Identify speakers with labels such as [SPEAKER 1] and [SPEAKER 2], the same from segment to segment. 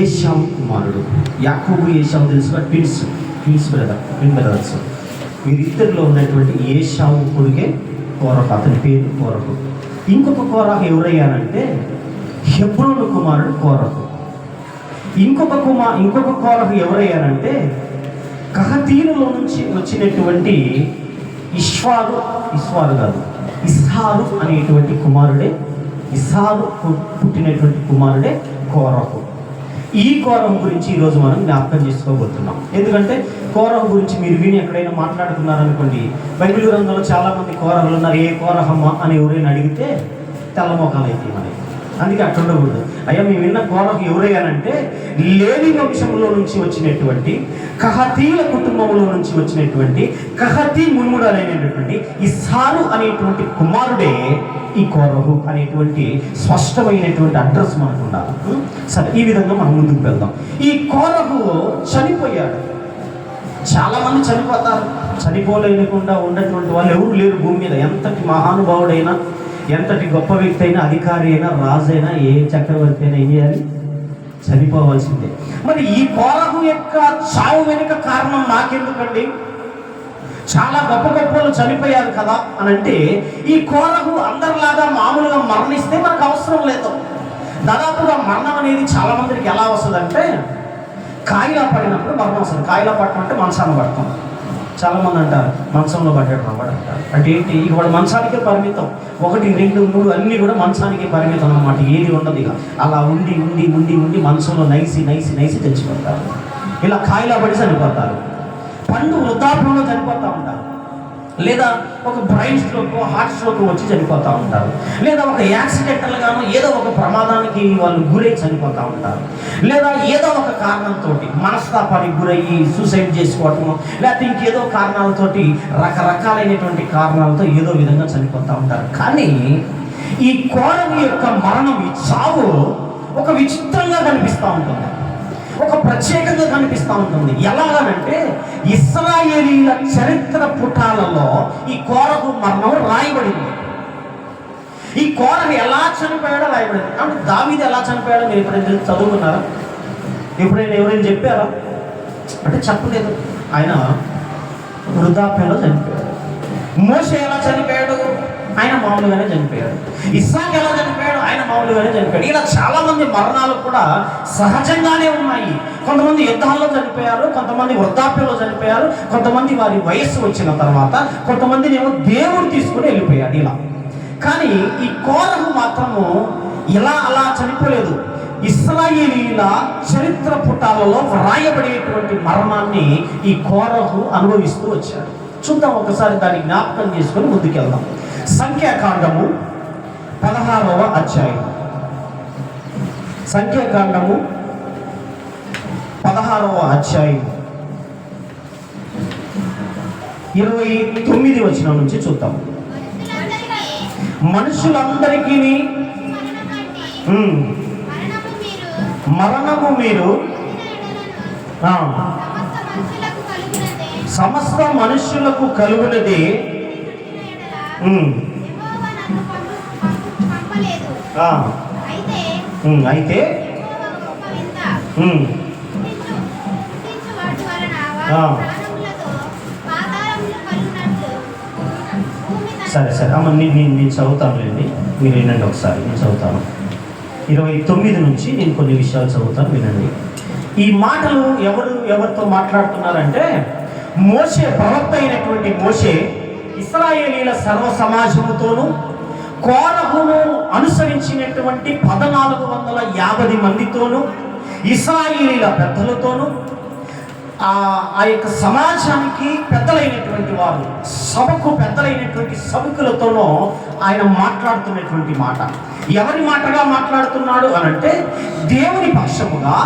[SPEAKER 1] ఏశావు కుమారుడు. యాకోబు ఏశావు తెలుసుగా, ట్విన్స్ బ్రదర్స్. వీరిద్దరిలో ఉన్నటువంటి ఏశావు కొడుకే కోరహు, అతని పేరు కోరహు. ఇంకొక కోరహు ఎవరయ్యారంటే హెబ్రోను కుమారుడు కోరహు. ఇంకొక కోరహు ఎవరయ్యారంటే కహతీయులలో నుంచి వచ్చినటువంటి ఇస్హారు అనేటువంటి కుమారుడే, పుట్టినటువంటి కుమారుడే కోరహు. ఈ కోరహు గురించి ఈరోజు మనం జ్ఞాపకం చేసుకోబోతున్నాం. ఎందుకంటే కోరహు గురించి మీరు విని ఎక్కడైనా మాట్లాడుతున్నారనుకోండి, బైబిల్ గ్రంథంలో చాలామంది కోరహులు ఉన్నారు. ఏ కోరహమ్మ అని ఎవరైనా అడిగితే తెల్లమోకాలు అయితే మనకి. అందుకే అట్లా ఉండకూడదు. అయ్యా మేము విన్న కోరహు ఎవరయ్యానంటే లేవి వంశంలో నుంచి వచ్చినటువంటి కహతీల కుటుంబంలో నుంచి వచ్చినటువంటి కహతీ మున్ముడాలైనటువంటి ఇస్హారు అనేటువంటి కుమారుడే ఈ కోరహు అనేటువంటి స్పష్టమైనటువంటి అడ్రస్ మనకు ఉండాలి. సరే, ఈ విధంగా మనం ముందుకు వెళ్దాం. ఈ కోరహు చనిపోయాడు. చాలామంది చనిపోతారు. చనిపోలేకుండా ఉన్నటువంటి వాళ్ళు ఎవరు లేరు భూమి మీద. ఎంతటి మహానుభావుడైనా, ఎంతటి గొప్ప వ్యక్తి అయినా, అధికారి అయినా, రాజు అయినా, ఏ చక్రవర్తి అయినా ఏం చేయాలి? చనిపోవాల్సిందే. మరి ఈ కోరహు యొక్క చావు వెనుక కారణం నాకెందుకండి? చాలా గొప్ప వాళ్ళు చనిపోయారు కదా అని అంటే, ఈ కోరహు అందరిలాగా మామూలుగా మరణిస్తే మనకు అవసరం లేదు. దాదాపుగా మరణం అనేది చాలా మందికి ఎలా వస్తుందంటే కాయిలా పడినప్పుడు మరణం వస్తుంది. కాయిలా పట్టడం అంటే మంచాన్ని పడతాం. చాలామంది అంటారు మంచంలో పడ్డాడు వాడు అంటారు. అంటే ఏంటి? ఇక వాడు మంచానికే పరిమితం. 1, 2, 3 అన్నీ కూడా మంచానికే పరిమితం అన్నమాట. ఏది ఉండదు. ఇక అలా ఉండి మంచంలో నైసి చచ్చిపోతారు. ఇలా కాయిలా పడి చనిపోతారు. పండు వృద్ధాప్యంలో చనిపోతూ ఉంటారు. లేదా ఒక బ్రెయిన్ స్ట్రోక్, హార్ట్ స్ట్రోక్ వచ్చి చనిపోతూ ఉంటారు. లేదా ఒక యాక్సిడెంటల్గానో ఏదో ఒక ప్రమాదానికి వాళ్ళు గురై చనిపోతూ ఉంటారు. లేదా ఏదో ఒక కారణంతో మనస్తాపానికి గురయ్యి సూసైడ్ చేసుకోవటము, లేకపోతే ఇంకేదో కారణాలతోటి రకరకాలైనటువంటి కారణాలతో ఏదో విధంగా చనిపోతూ ఉంటారు. కానీ ఈ కోరహు యొక్క మరణం, ఈ చావు ఒక విచిత్రంగా కనిపిస్తూ ఉంటుంది, ఒక ప్రత్యేకంగా కనిపిస్తూ ఉంటుంది. ఎలాగనంటే ఇశ్రాయేలీల చరిత్ర పుటాలలో ఈ కోరహు మరణం రాయబడింది. ఈ కోరహు ఎలా చనిపోయాడో రాయబడింది. అంటే దావీదు ఎలా చనిపోయాడో మీరు ఎప్పుడైనా చదువుకున్నారా? ఎప్పుడైనా ఎవరైనా చెప్పారా? అంటే చెప్పలేదు. ఆయన వృద్ధాప్యంలో చనిపోయాడు. మోషే ఎలా చనిపోయాడు? ఆయన మామూలుగానే చనిపోయాడు. ఇస్సాకు ఎలా చనిపోయాడు? ఆయన మామూలుగానే చనిపోయాడు. ఇలా చాలామంది మరణాలు కూడా సహజంగానే ఉన్నాయి. కొంతమంది యుద్ధాల్లో చనిపోయారు, కొంతమంది వృద్ధాప్యంలో చనిపోయారు, కొంతమంది వారి వయస్సు వచ్చిన తర్వాత, కొంతమందిని ఏమో దేవుడు తీసుకుని వెళ్ళిపోయాడు ఇలా. కానీ ఈ కోరహు మాత్రము అలా చనిపోలేదు. ఇశ్రాయేలీల చరిత్ర పుటాలలో వ్రాయబడేటువంటి మరణాన్ని ఈ కోరహు అనుభవిస్తూ వచ్చాడు. చూద్దాం ఒకసారి, దాన్ని జ్ఞాపకం చేసుకొని ముందుకెళ్దాం. సంఖ్యాకాండము 16వ అధ్యాయం. సంఖ్యాకాండము 16వ అధ్యాయం 29 వచనం నుంచి చూద్దాం. మనుషులందరికీ మరణము మీరు సమస్త మనుష్యులకు కలుగునది. అయితే సరే అమ్మ, నేను చదువుతానులేండి, మీరు వినండి ఒకసారి. నేను చదువుతాను 29 నుంచి నేను కొన్ని విషయాలు చదువుతాను, వినండి. ఈ మాటలు ఎవరితో మాట్లాడుతున్నారంటే మోషే, ప్రవక్త అయినటువంటి మోషే ఇశ్రాయేలీల సర్వ సమాజముతోనూ కోరహును అనుసరించినటువంటి 1450 మందితోనూ, ఇశ్రాయేలీల పెద్దలతోనూ, ఆ యొక్క సమాజానికి పెద్దలైనటువంటి వారు, సభకు పెద్దలైనటువంటి సభకులతోనూ ఆయన మాట్లాడుతున్నటువంటి మాట. ఎవరి మాటగా మాట్లాడుతున్నాడు అనంటే దేవుని పక్షముగా,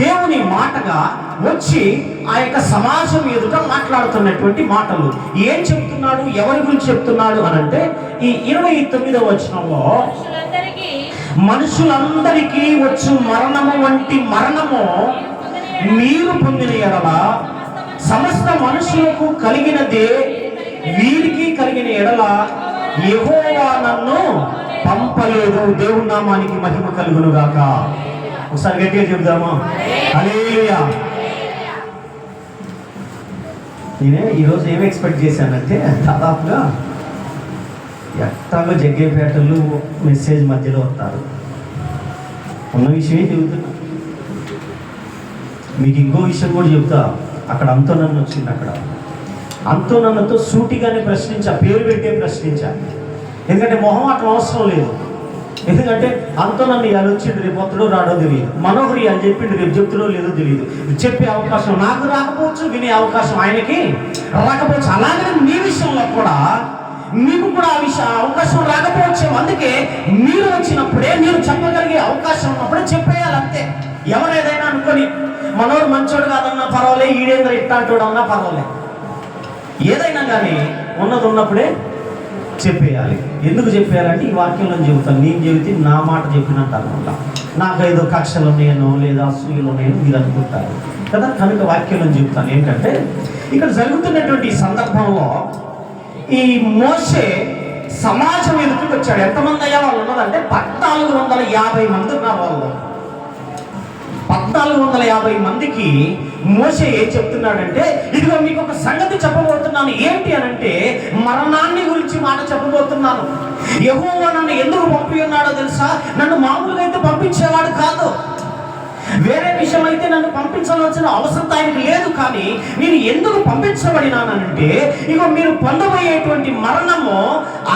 [SPEAKER 1] దేవుని మాటగా వచ్చి ఆ యొక్క సమాజం ఎదుట మాట్లాడుతున్నటువంటి మాటలు. ఏం చెప్తున్నాడు, ఎవరి గురించి చెప్తున్నాడు అనంటే ఈ 29వ వచనంలో మనుషులందరికీ వచ్చు మరణము వంటి మరణము మీరు పొందిన ఎడల సమస్త మనుషులకు కలిగినదే వీరికి కలిగిన ఎడల యెహోవా నన్ను పంపలేదు. దేవుని నామానికి మహిమ కలుగును గాక. ఒకసారి గట్టిగా చెబుదామా? హల్లెలూయా. నేనే ఈరోజు ఏమి ఎక్స్పెక్ట్ చేశానంటే, దాదాపుగా ఎట్టాగో జగ్గేపేటలు మెసేజ్ మధ్యలో వస్తారు, ఉన్న విషయమే చెబుతున్నా. మీకు ఇంకో విషయం కూడా చెబుతా. అక్కడ అంతోనన్ను వచ్చింది. అక్కడ అంతోనన్నతో సూటిగానే ప్రశ్నించా, పేరు పెట్టే ప్రశ్నించా. ఎందుకంటే మొహమాటం అవసరం లేదు. ఎందుకంటే అంతోనన్ను ఇవాళ వచ్చిండు, రేపు వస్తాడో రాడో తెలియదు. మనోహరి అని చెప్పిండు, రేపు చెప్తాడో లేదో తెలియదు. చెప్పే అవకాశం నాకు రాకపోవచ్చు, వినే అవకాశం ఆయనకి రాకపోవచ్చు. అలాగే మీ విషయంలో కూడా మీకు కూడా ఆ అవకాశం రాకపోవచ్చు. అందుకే మీరు వచ్చినప్పుడే, మీరు చెప్పగలిగే అవకాశం ఉన్నప్పుడే చెప్పేయాలి, అంతే. ఎవరేదైనా అనుకొని మనోడు మంచోడు కాదన్నా పర్వాలే, ఈడేంద్ర ఇట్టాంటోడు అన్నా పర్వాలే, ఏదైనా కానీ ఉన్నది ఉన్నప్పుడే చెప్పేయాలి. ఎందుకు చెప్పేయాలంటే ఈ వాక్యంలో చెబుతాను. నేను చెబితే నా మాట చెప్పినట్టు అనమాట. నాకు ఏదో కక్షలు ఉన్నాయనో లేదా అసూయలు ఉన్నాయో మీరు అనుకుంటారు కదా. కనుక వాక్యంలో చెబుతాను. ఏంటంటే ఇక్కడ జరుగుతున్నటువంటి ఈ సందర్భంలో ఈ మోషే సమాజం ఎదుటికి వచ్చాడు. ఎంతమంది అయ్యా వాళ్ళు ఉన్నదంటే 1450 మంది ఉన్నారు. వాళ్ళు 1450 మందికి మోషే ఏం చెప్తున్నాడంటే, ఇదిగో మీకు ఒక సంగతి చెప్పబోతున్నాను. ఏంటి అనంటే, మరణాన్ని గురించి మాట చెప్పబోతున్నాను. యెహోవా నన్ను ఎందుకు పంపి ఉన్నాడో తెలుసా? నన్ను మామూలుగా అయితే పంపించేవాడు కాదు, వేరే విషయం అయితే నన్ను పంపించవలసిన అవసరం ఆయనకు లేదు. కానీ నేను ఎందుకు పంపించబడినానంటే, ఇగో మీరు పొందబోయేటువంటి మరణము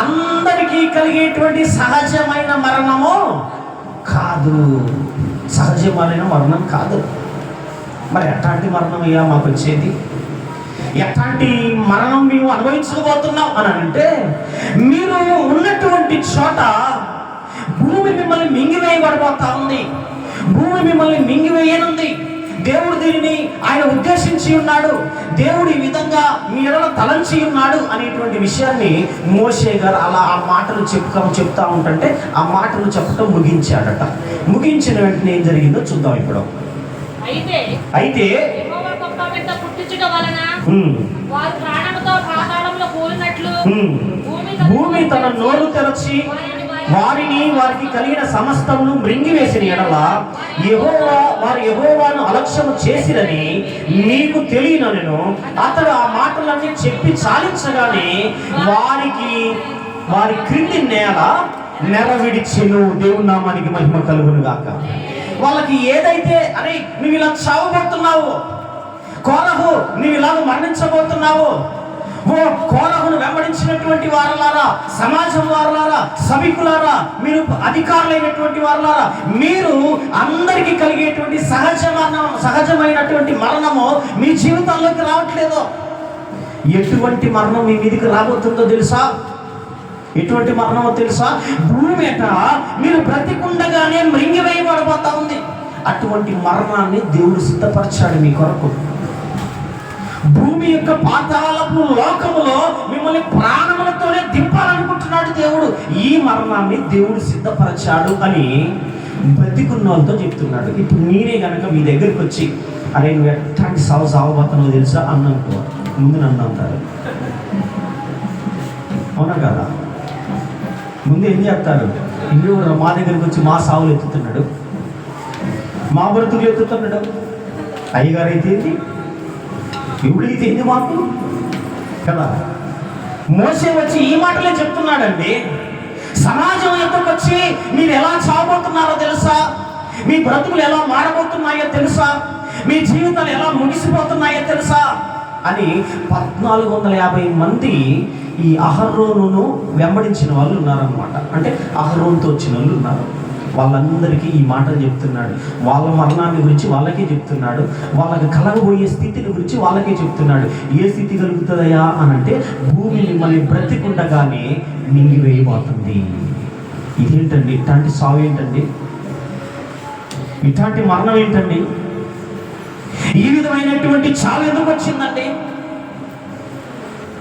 [SPEAKER 1] అందరికీ కలిగేటువంటి సహజమైన మరణము కాదు. సహజమైన మరణం కాదు. మరి ఎట్లాంటి మరణం అయ్యా మాకు వచ్చేది? ఎట్లాంటి మరణం మేము అనుభవించబోతున్నాం అని అంటే, మీరు ఉన్నటువంటి చోట భూమి మిమ్మల్ని మింగివేయబడిపోతా ఉంది. భూమి మిమ్మల్ని మింగివేయనుంది. దేవుడు దీనిని ఆయన ఉద్దేశించి ఉన్నాడు. దేవుడు ఈ విధంగా మీ ఎడల తలంచి ఉన్నాడు అనేటువంటి విషయాన్ని మోషే గారు అలా ఆ మాటలు చెప్తా ఉంటుంటే ఆ మాటలు చెప్పడం ముగించాడట. ముగించిన వెంటనే ఏం జరిగిందో చూద్దాం ఇప్పుడు. అయితే భూమి తన నోరు తెరచి వారికి కలిగిన సమస్తమును మృంగివేసిన ఎడల వారు యెహోవాను అలక్ష్యము చేసిరని మీకు తెలియనను అతడు ఆ మాటలన్నీ చెప్పి చాలించగానే వారి క్రింది నేల నెరవిడిచెను. దేవుని నామానికి మహిమ కలుగును గాక. వాళ్ళకి ఏదైతే అరే నువ్వు ఇలా చావబోతున్నావు, కోరహు నువ్వు ఇలా మరణించబోతున్నావు, ఓ కోరహును వెంబడించినటువంటి వారలారా, సమాజం వారలారా, సభికులారా, మీరు అధికారులైనటువంటి వారలారా, మీరు అందరికీ కలిగేటువంటి సహజమైనటువంటి మరణము మీ జీవితాల్లోకి రావట్లేదు. ఎటువంటి మరణం మీ మీదకి రాబోతుందో తెలుసా? ఎటువంటి మరణమో తెలుసా? భూమిట మీరు బ్రతికుండగానే మృంగివేయబడబోతా ఉంది. అటువంటి మరణాన్ని దేవుడు సిద్ధపరిచాడు మీ కొరకు. భూమి యొక్క పాతాళపు లోకములో మిమ్మల్ని ప్రాణములతోనే దింపాలనుకుంటున్నాడు దేవుడు. ఈ మరణాన్ని దేవుడు సిద్ధపరచాడు అని బ్రతికున్న వాళ్ళతో చెప్తున్నాడు. ఇప్పుడు మీరే కనుక మీ దగ్గరికి వచ్చి అరే నువ్వు ఎట్లాంటి సావబోతున్నావు తెలుసా అన్ననుకో, ముందు నన్ను అంటారు. అవునా కదా? ముందు ఏం చేస్తారు? ఇల్లు మా దగ్గరికి వచ్చి మా సావులు ఎత్తుతున్నాడు, మా బ్రతుకులు ఎత్తుతున్నాడు. అయ్యగారు అయితే ఏంటి, ఎవడైతే ఏంది మాకు కదా. మోషే వచ్చి ఈ మాటలే చెప్తున్నాడండి. సమాజం ఎదురుకు వచ్చి మీరు ఎలా చావబోతున్నారో తెలుసా, మీ బ్రతుకులు ఎలా మారబోతున్నాయో తెలుసా, మీ జీవితాలు ఎలా ముగిసిపోతున్నాయో తెలుసా అని 1450 మంది ఈ అహరోనును వెంబడించిన వాళ్ళు ఉన్నారన్నమాట. అంటే అహరోన్తో వచ్చిన వాళ్ళు ఉన్నారు. వాళ్ళందరికీ ఈ మాటలు చెప్తున్నాడు. వాళ్ళ మరణాన్ని గురించి వాళ్ళకే చెప్తున్నాడు. వాళ్ళకి కలగబోయే స్థితిని గురించి వాళ్ళకే చెప్తున్నాడు. ఏ స్థితి కలుగుతుందయా అని అంటే, భూమి మిమ్మల్ని బ్రతికుండగానే మింగివేయబోతుంది. ఇదేంటండి? ఇట్లాంటి సావు ఏంటండి? ఇట్లాంటి మరణం ఏంటండి? ఈ విధమైనటువంటి చావు ఎందుకు వచ్చిందండి?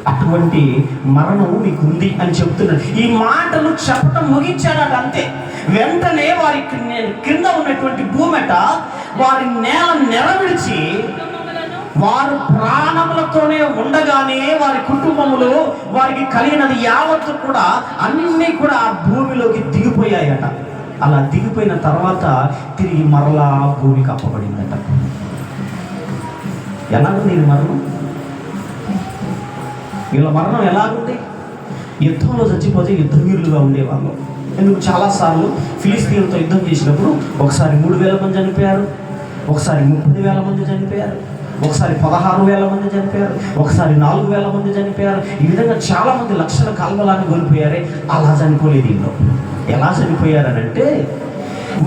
[SPEAKER 1] అటువంటి మరణం మీకు ఉంది అని చెప్తున్నాడు. ఈ మాటలు చెప్పటం ముగించాడట, అంతే. వెంటనే వారి క్రింద ఉన్నటువంటి భూమిట వారి నేల నెరవిడిచి వారు ప్రాణములతోనే ఉండగానే వారి కుటుంబములు వారికి కలిగినది యావత్తు కూడా అన్నీ కూడా ఆ భూమిలోకి దిగిపోయాయట. అలా దిగిపోయిన తర్వాత తిరిగి మరలా భూమికి అప్పబడిందట. ఎలాగుంది ఇది మరణం? వీళ్ళ మరణం ఎలాగుంది? యుద్ధంలో చచ్చిపోతే యుద్ధవీరులుగా ఉండేవాళ్ళు. ఎందుకు చాలాసార్లు ఫిలిస్తీన్లతో యుద్ధం చేసినప్పుడు ఒకసారి 3,000 మంది చనిపోయారు, ఒకసారి 30,000 మంది చనిపోయారు, ఒకసారి 16,000 మంది చనిపోయారు, ఒకసారి 4,000 మంది చనిపోయారు. ఈ విధంగా చాలామంది లక్షల కాల్వలాన్ని కోల్పోయారే. అలా చనిపోలేదు వీళ్ళు. ఎలా చనిపోయారనంటే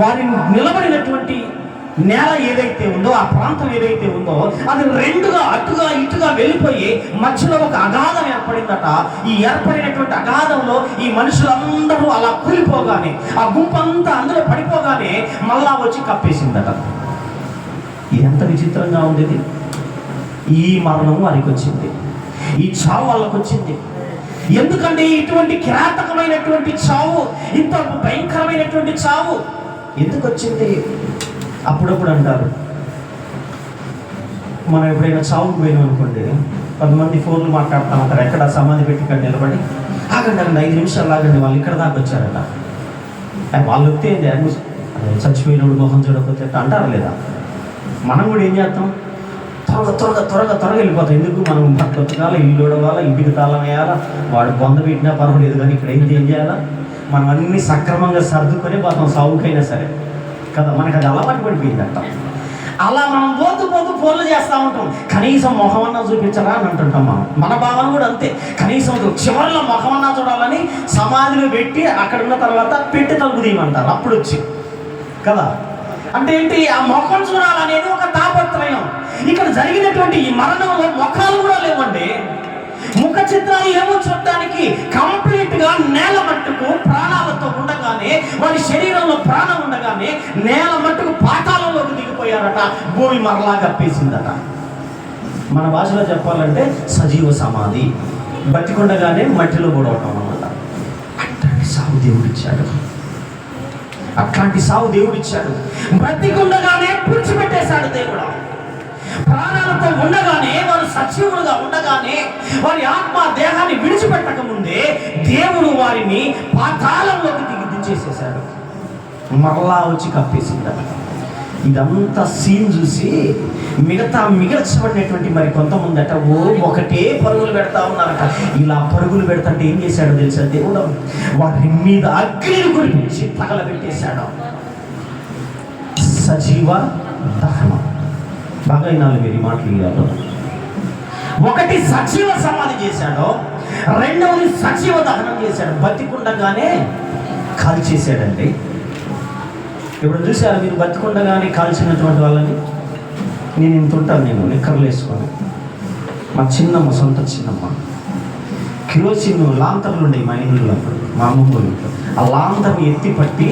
[SPEAKER 1] వారి నిలబడినటువంటి నేల ఏదైతే ఉందో, ఆ ప్రాంతం ఏదైతే ఉందో అది రెండుగా అటుగా ఇటుగా వెళ్ళిపోయి మధ్యలో ఒక అగాధం ఏర్పడిందట. ఈ ఏర్పడినటువంటి అగాధంలో ఈ మనుషులందరూ అలా కూలిపోగానే, ఆ గుంపంతా అందులో పడిపోగానే మళ్ళా వచ్చి కప్పేసిందట. ఇది ఎంత విచిత్రంగా ఉండేది. ఈ మరణం వారికి వచ్చింది, ఈ చావు వాళ్ళకు వచ్చింది. ఎందుకంటే ఇటువంటి కిరాతకమైనటువంటి చావు, ఇంత భయంకరమైనటువంటి చావు ఎందుకు వచ్చింది? అప్పుడప్పుడు అంటారు, మనం ఎప్పుడైనా చావుకు పోయినాం అనుకోండి, కొంతమంది ఫోన్లు మాట్లాడుతూ ఉంటారు, ఎక్కడ సమాధి పెట్టి ఇక్కడ నిలబడి ఆగండి 5 నిమిషాలు ఆగండి, వాళ్ళు ఇక్కడ దాకా వచ్చారట. వాళ్ళు వస్తే చచ్చిపోయినప్పుడు మొహం చూడకపోతే అంటారు లేదా? మనం కూడా ఏం చేస్తాం? త్వరగా వెళ్ళిపోతాం. ఎందుకు? మనం బతకాల, ఇల్లు ఉడవాలా, ఇంటికి తాళం వేయాలా, వాడు బొంద పెట్టినా పర్వాలేదు, కానీ ఇక్కడ ఏం చేయాలా? మనం అన్నీ సక్రమంగా సర్దుకొని పోతాం, సాగుకైనా సరే కదా. మనకు అది అలవాటు పడిపోయిందంట. అలా మనం పోతూ ఫోన్లు చేస్తూ ఉంటాం. కనీసం మొహమన్నా చూపించరా అని అంటుంటాం. మన భావన కూడా అంతే. కనీసం చివరిలో మొహమన్నా చూడాలని సమాధిలో పెట్టి అక్కడ ఉన్న తర్వాత పెట్టి తలుపు తీయమంటారు. అప్పుడు వచ్చి కదా. అంటే ఏంటి? ఆ మొఖం చూడాలనేది ఒక తాపత్రయం. ఇక్కడ జరిగినటువంటి ఈ మరణంలో ముఖాలు కూడా లేవండి. ముఖ చిత్రాలు ఏమో చూడటానికి కంప్లీట్గా నేల మట్టుకు ప్రాణాలతో ఉండగానే, వారి శరీరంలో ప్రాణం ఉండగానే నేల మట్టుకు పాతాళంలోకి దిగిపోయారట. భూమి మరలా కప్పేసిందట. మన భాషలో చెప్పాలంటే సజీవ సమాధి. బతికుండగానే మట్టిలో పొడవటం అన్నమాట. అట్లాంటి సాగు దేవుడిచ్చాడు. బ్రతికుండగానే పూడ్చిపెట్టేశాడు దేవుడు. ప్రాణాలతో ఉండగానే, వారు సజీవులుగా ఉండగానే, వారి ఆత్మ దేహాన్ని విడిచిపెట్టక ముందే దేవుడు వారిని పాతాళంలోకి దించేసేశాడు. మరలా వచ్చి కప్పేసిందట. ఇదంతా సీన్ చూసి మిగల్చబడినటువంటి మరి కొంతమంది అట ఒకటే పరుగులు పెడతా ఉన్నారట. ఇలా పరుగులు పెడతాంటే ఏం చేశాడో తెలుసా? దేవుడు వారి మీద అగ్నిని కురిపించి తగలబెట్టేశాడు. సజీవ దహనం. బాగా వినాలి మీరు ఈ మాటలు ఇవ్వాలి. ఒకటి సజీవ సమాధి చేశాడు, రెండవది సజీవ దహనం చేశాడు. బతికుండగానే కాల్చేసాడండి. ఇప్పుడు చూసారు మీరు బతికుండగానే కాల్చినటువంటి వాళ్ళని? నేను ఇంత ఉంటాను, నేను నిక్కర్లు వేసుకొని, మా చిన్నమ్మ, సొంత చిన్నమ్మ, కిరోసిన్ లాంతర్లు ఉండేవి మా ఇంట్లో. అప్పుడు మా అమ్మమ్మ ఇంట్లో ఆ లాంతర్ ఎత్తి పట్టి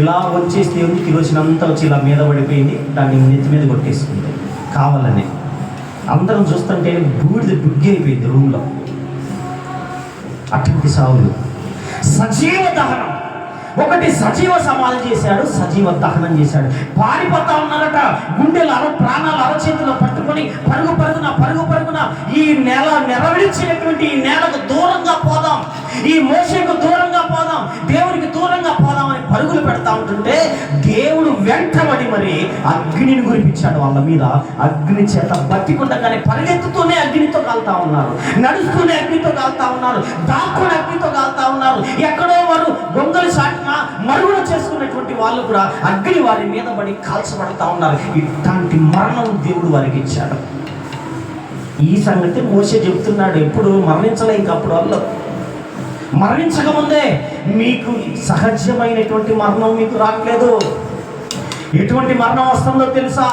[SPEAKER 1] ఇలా వచ్చేస్తే కిరోసిన్ అంతా వచ్చి ఇలా మీద పడిపోయింది. దాన్ని నెత్తి మీద కొట్టేసుకుంది కావాలని. అందరం చూస్తుంటే బుగ్గి అయిపోయింది రూమ్లో. అటువంటి సావులు. సజీవ దహనం. ఒకటి సజీవ సమాధి చేశాడు, సజీవ దహనం చేశాడు. పారిపోతా ఉన్నారట. గుండెలు ప్రాణాలు అరచేతిలో పట్టుకొని పరుగున ఈ నేల నెరవేర్చినటువంటి ఈ నేలకు దూరంగా పోదాం, ఈ మోషేకు దూరంగా పోదాం, దేవునికి దూరంగా పోదాం అని పరుగులు పెడతా ఉంటుంటే దేవుడు వెంటబడి మరి అగ్నిని కురిపించాడు వాళ్ళ మీద. అగ్ని చేత బతికుండగానే పరిగెత్తుతూనే అగ్నితో కాలుతా ఉన్నారు, నడుస్తూనే అగ్నితో కాలుతా ఉన్నారు, దాక్కుని అగ్నితో కాలుతా ఉన్నారు. ఎక్కడో వారు గొంగలి సాటిన మరుగున చేసుకున్నటువంటి వాళ్ళు కూడా అగ్ని వారి మీద పడి కాల్చబడతా ఉన్నారు. ఇట్లాంటి మరణం దేవుడు వారికి ఇచ్చాడు. ఈ సంగతి మోషే చెప్తున్నాడు. ఎప్పుడు మరణించలే, ఇంకప్పుడు వాళ్ళు మరణించకముందే మీకు సహజమైనటువంటి మరణం మీకు రావట్లేదు. ఎటువంటి మరణం వస్తుందో తెలుసా?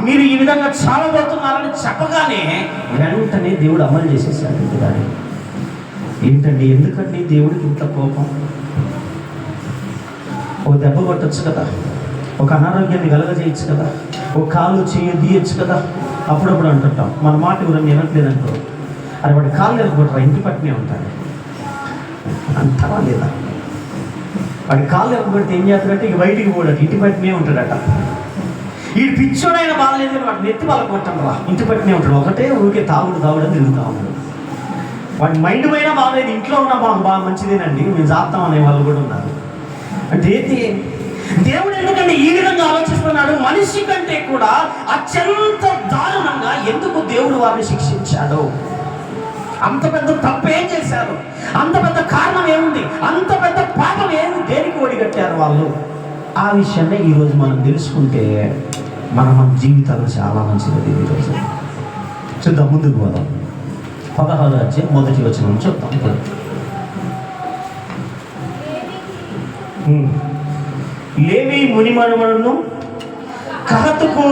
[SPEAKER 1] మీరు ఈ విధంగా చావబోతున్నారని చెప్పగానే వెంటనే దేవుడు అమలు చేసేసాడు. దాన్ని ఏంటండి? ఎందుకండి దేవుడికి ఇంత కోపం? ఓ దెబ్బ కొట్టచ్చు కదా, ఒక అనారోగ్యాన్ని కలగజేయచ్చు కదా, ఒక కాలు చెయ్యి తీయచ్చు కదా. అప్పుడప్పుడు అంటుంటాం, మన మాట ఎవరైనా వినట్లేదు అనుకో, అది వాడి కాళ్ళు ఎరగొట్టరా, ఇంటి పట్టునే ఉంటాడు అంటారా లేదా? వాడి కాళ్ళు ఎరగొడితే ఏం చేస్తాడంటే ఇక బయటికి పోడట, ఇంటి పట్టునే ఉంటాడట. ఈ పిచ్చోడైనా బాధలేదు కానీ వాడిని నెత్తి వాళ్ళకి కొట్టండి రా, ఇంటి పట్టునే ఉంటాడు. ఒకటే ఊరికే తాగుడు తిరుగుతూ ఉన్నాడు. వాడి మైండ్ పైన బాగలేదు, ఇంట్లో ఉన్న బాగా మంచిదేనండి మేము చేస్తాం అనే వాళ్ళు కూడా ఉన్నారు. అంటే ఏంటి? దేవుడు ఎందుకంటే ఈ విధంగా ఆలోచిస్తున్నాడు? మనిషి కంటే కూడా అత్యంత దారుణంగా ఎందుకు దేవుడు వారిని శిక్షించాడు? అంత పెద్ద తప్పు ఏం చేశారు? అంత పెద్ద కారణం ఏముంది? అంత పెద్ద పాపం ఏమి? దేనికి ఒడిగట్టారు వాళ్ళు? ఆ విషయాన్ని ఈరోజు మనం తెలుసుకుంటే మన జీవితాలు చాలా మంచిది. ఈరోజు చూద్దాం, ముందుకు పోదాం. 16వ అధ్యాయం 1వ వచనం చూద్దాం. లేవి ముని మనవడును, కహతుకు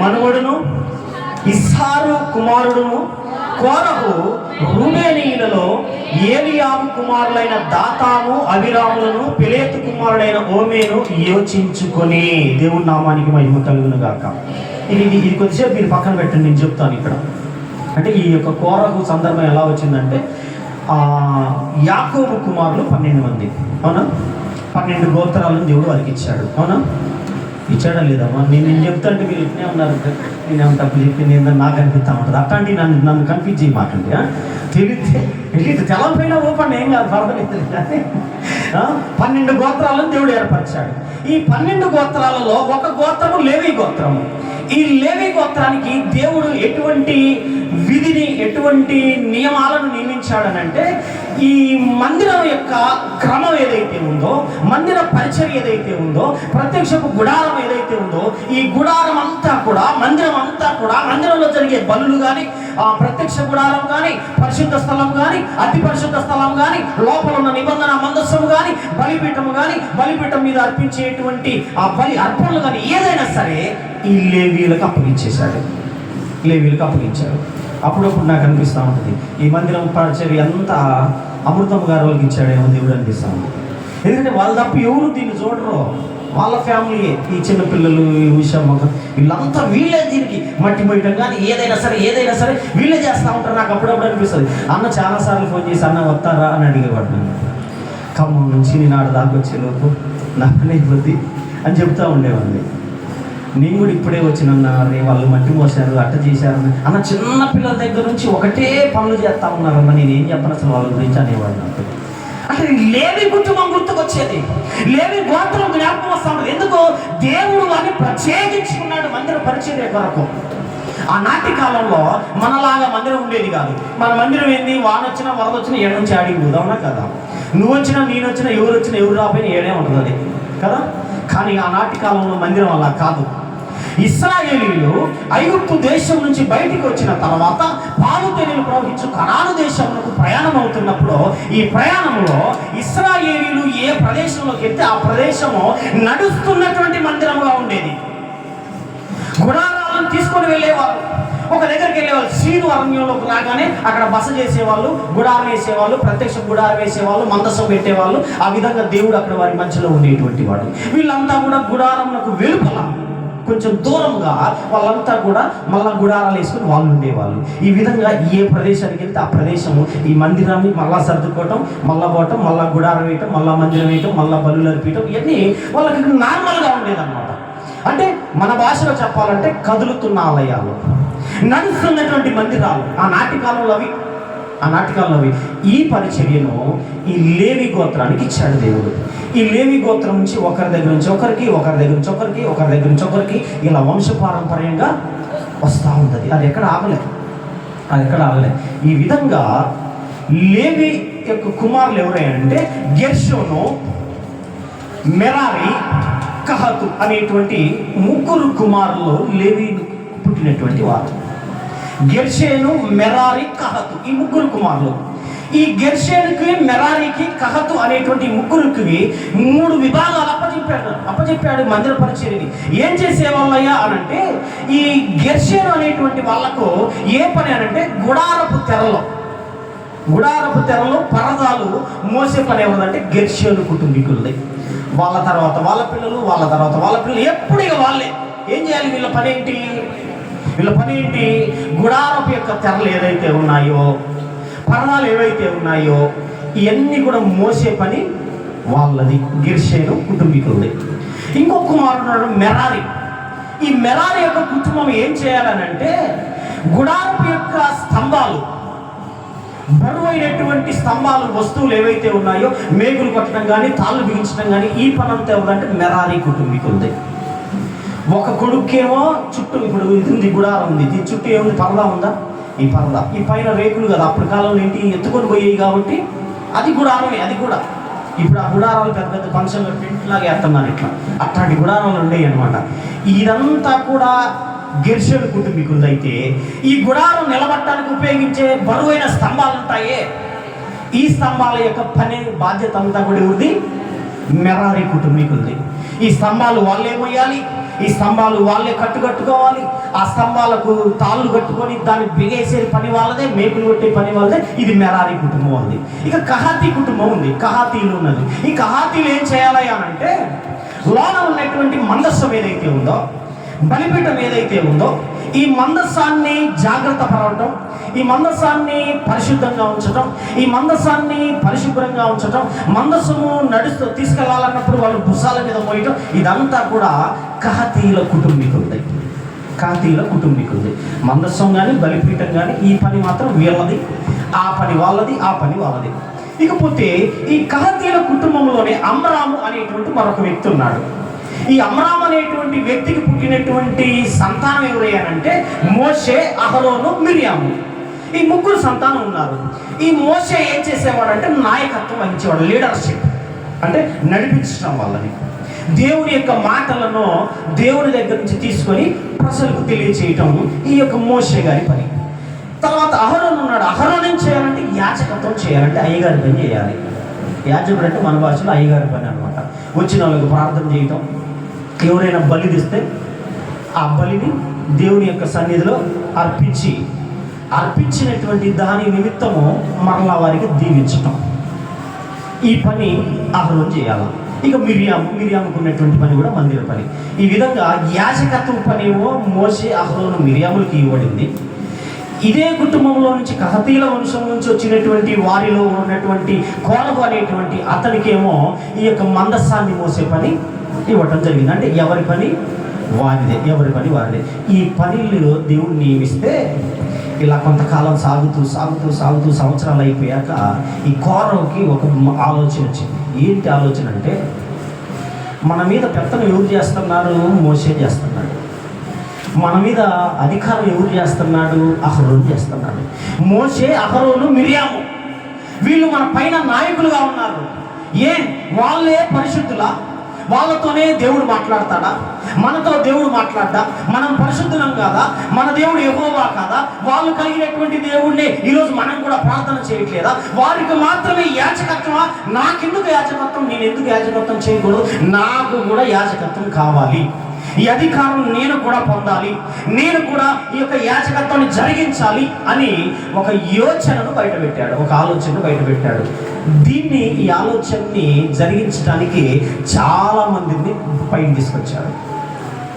[SPEAKER 1] మనవడును, ఇస్సారు కుమారుడును, కోరహు రూబేనీయులలో ఏలియాబు కుమారులైన దాతాను, అభిరాములను, పెలేతు కుమారుడైన ఓమేను యోచించుకొని. దేవుని నామానికి మహిమ కలుగును గాక. ఇది కొద్దిసేపు మీరు పక్కన పెట్టండి, నేను చెప్తాను ఇక్కడ. అంటే ఈ యొక్క కోరహు సందర్భం ఎలా వచ్చిందంటే, యాకోబు కుమారులు 12 మంది, అవునా? 12 గోత్రాలను దేవుడు వారికి ఇచ్చాడు, అవునా? ఇచ్చాడా లేదమ్మా? నేను చెప్తాంటే మీరు ఇట్నే ఉన్నారు, నేనేమో తప్పు చెప్పి నేను నాకు అనిపిస్తా ఉంటుంది. అట్లాంటి నన్ను కన్ఫ్యూజ్ చేయమాకండి. తెలియదు తెలవపోయినా ఓపెన్ ఏం కాదు, పర్వాలేదు. 12 గోత్రాలను దేవుడు ఏర్పరిచాడు. ఈ 12 గోత్రాలలో ఒక గోత్రము లేవి గోత్రము. ఈ లేవి గోత్రానికి దేవుడు ఎటువంటి విధిని, ఎటువంటి నియమాలను నియమించాడనంటే, ఈ మందిరం యొక్క క్రమం ఏదైతే ఉందో, మందిర పరిచర్య ఏదైతే ఉందో, ప్రత్యక్షపు గుడారం ఏదైతే ఉందో, ఈ గుడారం అంతా కూడా, మందిరం అంతా కూడా, మందిరంలో జరిగే బలులు కానీ, ప్రత్యక్ష గుడారం కానీ, పరిశుద్ధ స్థలం కానీ, అతి పరిశుద్ధ స్థలం కానీ, లోపల ఉన్న నిబంధన మందస్సము కానీ, బలిపీఠము కానీ, బలిపీఠం మీద అర్పించేటువంటి ఆ బలి అర్పణలు కానీ ఏదైనా సరే ఈ లేవీలకు అప్పగించేశాడు. లేవీలకు అప్పగించాడు. అప్పుడప్పుడు నాకు అనిపిస్తూ ఉంటుంది, ఈ మందిరం పరిచర్య అంతా అమృతం గారు వాళ్ళకి ఇచ్చాడేమో దేవుడు అనిపిస్తూ ఉంటుంది. ఎందుకంటే వాళ్ళు తప్ప ఎవరు దీన్ని చూడరు, వాళ్ళ ఫ్యామిలీయే. ఈ చిన్నపిల్లలు, ఈ విషయం వీళ్ళంతా వీళ్ళే దీనికి మట్టి పోయటం కానీ ఏదైనా సరే వీళ్ళే చేస్తూ ఉంటారు. నాకు అప్పుడప్పుడు అనిపిస్తుంది, అన్న చాలాసార్లు ఫోన్ చేసి అన్న వస్తారా అని అడిగేవాడు. నేను ఖమ్మం నుంచి నేను ఆడ దాకా వచ్చేలోపు నాకనే బుద్ధి అని చెప్తూ ఉండేవాడిని. నేను కూడా ఇప్పుడే వచ్చినన్నారు, వాళ్ళు మట్టి మోసారు, అట్ట చేశారు అన్న. చిన్న పిల్లల దగ్గర నుంచి ఒకటే పనులు చేస్తూ ఉన్నారన్న, నేను ఏం చెప్పను అసలు వాళ్ళ గురించి అనేవాడు నాకు. అంటే లేవి కుటుంబం గుర్తుకొచ్చేది, లేవి గోత్రం జ్ఞాపకం వస్తూ ఉంటుంది. ఎందుకు? దేవుడు వారిని ప్రత్యేకించుకున్నాడు మందిర పరిచర్య కొరకు. ఆనాటి కాలంలో మనలాగా మందిరం ఉండేది కాదు. మన మందిరం ఏంది? వాన వచ్చినా వరద వచ్చినా ఏడు నుంచి ఆడికి పోదామన్నా కదా. నువ్వు వచ్చినా నేను వచ్చినా ఎవరు వచ్చినా ఎవరు రాపోయినా ఏడే ఉంటుంది అది కదా. కానీ ఆనాటి కాలంలో మందిరం అలా కాదు. ఇశ్రాయేలీయులు ఐగుప్తు దేశం నుంచి బయటికి వచ్చిన తర్వాత పాలు తేనెలు ప్రవహించు కనాను దేశంలో ప్రయాణం అవుతున్నప్పుడు, ఈ ప్రయాణంలో ఇశ్రాయేలీయులు ఏ ప్రదేశంలోకి వెళ్తే ఆ ప్రదేశము నడుస్తున్నటువంటి మందిరంగా ఉండేది. గుడారాలను తీసుకొని వెళ్ళేవారు, ఒక దగ్గరికి వెళ్ళేవాళ్ళు. సీను అరణ్యంలోకి రాగానే అక్కడ బస చేసేవాళ్ళు, గుడారం వేసేవాళ్ళు, ప్రత్యక్ష గుడారం వేసేవాళ్ళు, మందసం పెట్టేవాళ్ళు. ఆ విధంగా దేవుడు అక్కడ వారి మధ్యలో ఉండేటువంటి వాడు. వీళ్ళంతా కూడా గుడారంకు వెలుపల కొంచెం దూరంగా వాళ్ళంతా కూడా మళ్ళా గుడారాలు వేసుకుని వాళ్ళు ఉండేవాళ్ళు. ఈ విధంగా ఏ ప్రదేశానికి వెళ్తే ఆ ప్రదేశము, ఈ మందిరాన్ని మళ్ళా సర్దుకోవటం, మళ్ళా పోవటం, మళ్ళా గుడారం వేయటం, మళ్ళా మందిరం వేయటం, మళ్ళా బలులు అర్పించటం, ఇవన్నీ వాళ్ళకి నార్మల్గా ఉండేదన్నమాట. అంటే మన భాషలో చెప్పాలంటే కదులుతున్న ఆలయాలు, నడుస్తున్నటువంటి మందిరాలు. ఆనాటి కాలంలో అవి ఈ పరిచర్యను ఈ లేవి గోత్రానికి ఇచ్చాడు దేవుడు. ఈ లేవి గోత్రం నుంచి ఒకరి దగ్గర నుంచి ఒకరికి, ఒకరి దగ్గర నుంచి ఒకరికి, ఒకరి దగ్గర నుంచి ఒకరికి ఇలా వంశపారంపర్యంగా వస్తూ ఉంటుంది. అది ఎక్కడ ఆగలే. ఈ విధంగా లేవి యొక్క కుమారులు ఎవరంటే గెర్షోను, మెరారి, కహతు అనేటువంటి 3 కుమారులు లేవి పుట్టినటువంటి వారు. గెర్షోను, మెరారి, కహతు ఈ 3 కుమారులు. ఈ గెర్షోనుకి, మెరారికి, కహతు అనేటువంటి 3కి 3 విభాగాలు అప్పచెప్పాడు మందిర పరిచర్యని. ఏం చేసేవాళ్ళయ్యా అనంటే, ఈ గెర్షోను అనేటువంటి వాళ్ళకు ఏ పని అనంటే గుడారపు తెరలో పరదాలు మోసే పని ఏమన్నదంటే గెర్షోను కుటుంబీకులది. వాళ్ళ తర్వాత వాళ్ళ పిల్లలు, వాళ్ళ తర్వాత వాళ్ళ పిల్లలు, ఎప్పుడు ఇక వాళ్ళే. ఏం చేయాలి? వీళ్ళ పని ఏంటి? గుడారపు యొక్క తెరలు ఏదైతే ఉన్నాయో, పరదాలు ఏవైతే ఉన్నాయో, ఇవన్నీ కూడా మోసే పని వాళ్ళది, గెర్షోను కుటుంబీకులది. ఇంకొక కుమారుడు మెరారి. ఈ మెరారి యొక్క కుటుంబం ఏం చేయాలనంటే, గుడారపు యొక్క స్తంభాలు, బరువైనటువంటి స్తంభాలు వస్తువులు ఏవైతే ఉన్నాయో మేకులు కొట్టడం కానీ తాళ్ళు బిగించడం కానీ ఈ పని అంతా ఎవరంటే మెరారీ కుటుంబీకులది. ఒక కొడుకేమో చుట్టూ, ఇప్పుడు ఇది ఉంది గుడారం ఉంది, దీని చుట్టూ ఏముంది, పరదా ఉందా, ఈ పరదా, ఈ పైన రేకులు కదా, అప్పుడు కాలంలో ఏంటి ఎత్తుకొని పోయేవి కాబట్టి అది గుడారమే. అది కూడా ఇప్పుడు ఆ గుడారాలు పెద్ద పెద్ద ఫంక్షన్లో టెంట్ లాగా వేస్తున్నారు, ఇట్లా అట్లాంటి గుడారాలు ఉండేవి అనమాట. ఇదంతా కూడా గెర్షోను కుటుంబీకులది. అయితే ఈ గుడారం నిలబట్టడానికి ఉపయోగించే బరువైన స్తంభాలు ఉంటాయే, ఈ స్తంభాల యొక్క పని బాధ్యత అంతా కూడా ఎవరిది? మెరారీ కుటుంబీకులది. ఈ స్తంభాలు వాళ్ళే మొయ్యాలి, ఈ స్తంభాలు వాళ్ళే కట్టుకోవాలి, ఆ స్తంభాలకు తాళ్ళు కట్టుకొని దాన్ని బిగేసే పని వాళ్ళదే, మేకులు కొట్టే పని వాళ్ళదే. ఇది మెరారీ కుటుంబం ఉంది. ఇక కహాతీ కుటుంబం ఉంది, కహాతీలు ఉన్నది. ఈ కహాతీలు ఏం చేయాలి అని అంటే, లోన ఉన్నటువంటి మందస్సం ఏదైతే ఉందో, బలిపీఠం ఏదైతే ఉందో, ఈ మందస్సాన్ని జాగ్రత్త పడటం, ఈ మందస్సాన్ని పరిశుద్ధంగా ఉంచటం, ఈ మందస్సాన్ని పరిశుభ్రంగా ఉంచటం, మందస్సము నడుస్తూ తీసుకెళ్లాలన్నప్పుడు వాళ్ళు భుజాల మీద మోయటం, ఇదంతా కూడా కహాతీయుల కుటుంబీకులది. కహాతీయుల కుటుంబీకులది. మందస్సం కానీ బలిపీఠం కానీ ఈ పని మాత్రం వీళ్ళది, ఆ పని వాళ్ళది, ఆ పని వాళ్ళది. ఇకపోతే ఈ కహాతీయుల కుటుంబంలోనే అమ్రాము అనేటువంటి మరొక వ్యక్తి ఉన్నాడు. ఈ అమ్రాము అనేటువంటి వ్యక్తికి పుట్టినటువంటి సంతానం ఎవరయ్యానంటే మోషే, అహరోను, మిర్యాము. ఈ ముగ్గురు సంతానం ఉన్నారు. ఈ మోషే ఏం చేసేవాడంటే నాయకత్వం వహించేవాడు, లీడర్షిప్ అంటే నడిపించడం వాళ్ళని, దేవుని యొక్క మాటలను దేవుని దగ్గర నుంచి తీసుకొని ప్రజలకు తెలియచేయటం ఈ యొక్క మోషే గారి పని. తర్వాత అహరోను ఉన్నాడు. అహరోను ఏం చేయాలంటే యాజకత్వం చేయాలంటే అయ్యగారి పని చేయాలి. యాజకుడు అంటే మన భాషలో అయ్యగారి పని అనమాట. వచ్చిన వాళ్ళకి ప్రార్థన చేయటం, ఎవరైనా బలి తెస్తే ఆ బలిని దేవుని యొక్క సన్నిధిలో అర్పించినటువంటి దాని నిమిత్తము మరలా వారికి దీవించటం, ఈ పని అహరోను చేయాలి. ఇక మిరియాముకు ఉన్నటువంటి పని కూడా మందిర పని. ఈ విధంగా యాజకత్వం పనేమో మోషే, అహరోను, మిరియాములకి ఇవ్వబడింది. ఇదే కుటుంబంలో నుంచి కహాతీల వంశం నుంచి వచ్చినటువంటి వారిలో ఉన్నటువంటి కోరహు అనేటువంటి అతనికేమో ఈ యొక్క మందస్సాన్ని మోసే పని ఇవ్వటం జరిగింది. అంటే ఎవరి పని వారిదే, ఎవరి పని వారిదే. ఈ పనిలో దేవుడు నియమిస్తే ఇలా కొంతకాలం సాగుతూ సంవత్సరాలు అయిపోయాక ఈ కోరహుకి ఒక ఆలోచన వచ్చింది. ఏంటి ఆలోచన అంటే, మన మీద పెత్తనం ఎవరు చేస్తున్నారు? మోషే చేస్తున్నాడు. మన మీద అధికారం ఎవరు చేస్తున్నాడు? అహరోను చేస్తున్నాడు. మోషే, అహరోను, మిరియాము వీళ్ళు మన పైన నాయకులుగా ఉన్నారు. వాళ్ళే పరిశుద్ధులా? వాళ్ళతోనే దేవుడు మాట్లాడతాడా? మనతో దేవుడు మాట్లాడ్డా? మనం పరిశుద్ధులం కాదా? మన దేవుడు యెహోవా కాదా? వాళ్ళు కలిగినటువంటి దేవుడిని ఈరోజు మనం కూడా ప్రార్థన చేయట్లేదా? వారికి మాత్రమే యాజకత్వమా? నాకెందుకు యాజకత్వం? నేను ఎందుకు యాజకత్వం చేయకూడదు? నాకు కూడా యాజకత్వం కావాలి, ఈ అధికారం నేను కూడా పొందాలి, నేను కూడా ఈ యొక్క యాజకత్వాన్ని జరిగించాలి అని ఒక యోచనను బయటపెట్టాడు, ఒక ఆలోచనను బయటపెట్టాడు. ఈ ఆలోచనని జరిగించడానికి చాలా మందిని పైన తీసుకొచ్చాడు.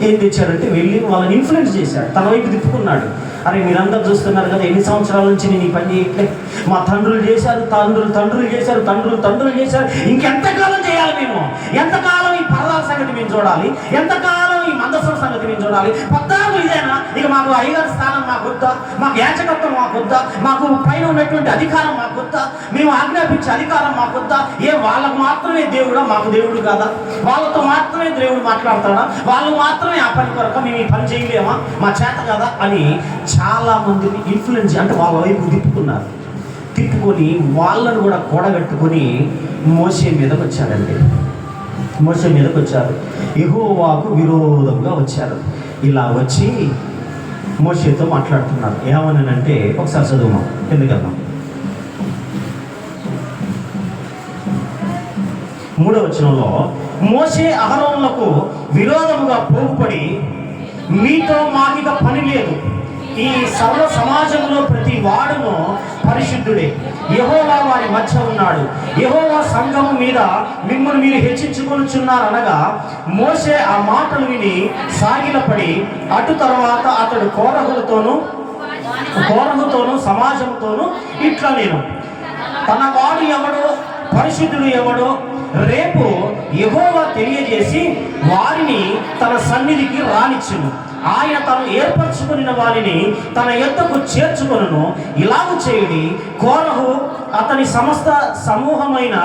[SPEAKER 1] ఏం తెచ్చాడంటే వెళ్ళి వాళ్ళని ఇన్ఫ్లుయెన్స్ చేశాడు, తన వైపు తిప్పుకున్నాడు. అరే మీరందరూ చూస్తున్నారు కదా, ఎన్ని సంవత్సరాల నుంచి నేను ఈ పని చేయట్లే, మా తండ్రులు చేశారు, తండ్రులు చేశారు, ఇంకెంతకాలం చేయాలి మేము? ఎంతకాలం ఈ పరదాల సంగతి మేము చూడాలి? ఎంతకాలం ఈ మందసం సంగతి మేము చూడాలి? పద్దాలు ఇదేనా? ఇక మాకు అయ్యగారి స్థానం మాకు వద్దా? మాకు యాజకత్వం మాకు వద్దా? మాకు పైన ఉన్నటువంటి అధికారం మాకు వద్దా? మేము ఆజ్ఞాపించే అధికారం మాకు వద్దా? వాళ్ళకు మాత్రమే దేవుడా? మాకు దేవుడు కాదా? వాళ్ళతో మాత్రమే దేవుడు మాట్లాడతాడా? వాళ్ళు మాత్రమే ఆ పని కొరకు మేము ఈ పని చేయలేమా? మా చేత కదా అని చాలా మందిని ఇన్ఫ్లుయెన్స్, అంటే వాళ్ళ వైపు తిప్పుకొని వాళ్ళను కూడా కూడగట్టుకొని మోషే మీదకి వచ్చాడండి. మోషే మీదకి వచ్చారు, యెహోవాకు విరోధంగా వచ్చారు. ఇలా వచ్చి మోషేతో మాట్లాడుతున్నారు. ఏమనంటే ఒకసారి చదువుమాం, ఎందుకన్నాం 3వ వచనంలో, మోషే అహరోనులకు విరోధముగా పోగుపడి, మీతో మాకిక పని లేదు, ఈ సర్వ సమాజంలో ప్రతి వాడును పరిశుద్ధుడే, యెహోవా వారి మధ్య ఉన్నాడు, యెహోవా సంఘము మీద మిమ్మల్ని మీరు హెచ్చించుకొనుచున్నారనగా, మోషే ఆ మాటలు విని సాగిలపడి అటు తర్వాత అతడు కోరహుతోనూ సమాజంతోనూ ఇట్లా, నేను తన వాడు ఎవడో, పరిశుద్ధుడు ఎవడో, రేపు యెహోవా తెలియజేసి వారిని తన సన్నిధికి రానిచ్చును. ఆయన తను ఏర్పరచుకున్న వారిని తన యొద్దకు చేర్చుకొనును. ఇలాగ చేయుడి, కోరహు అతని సమస్త సమూహమైన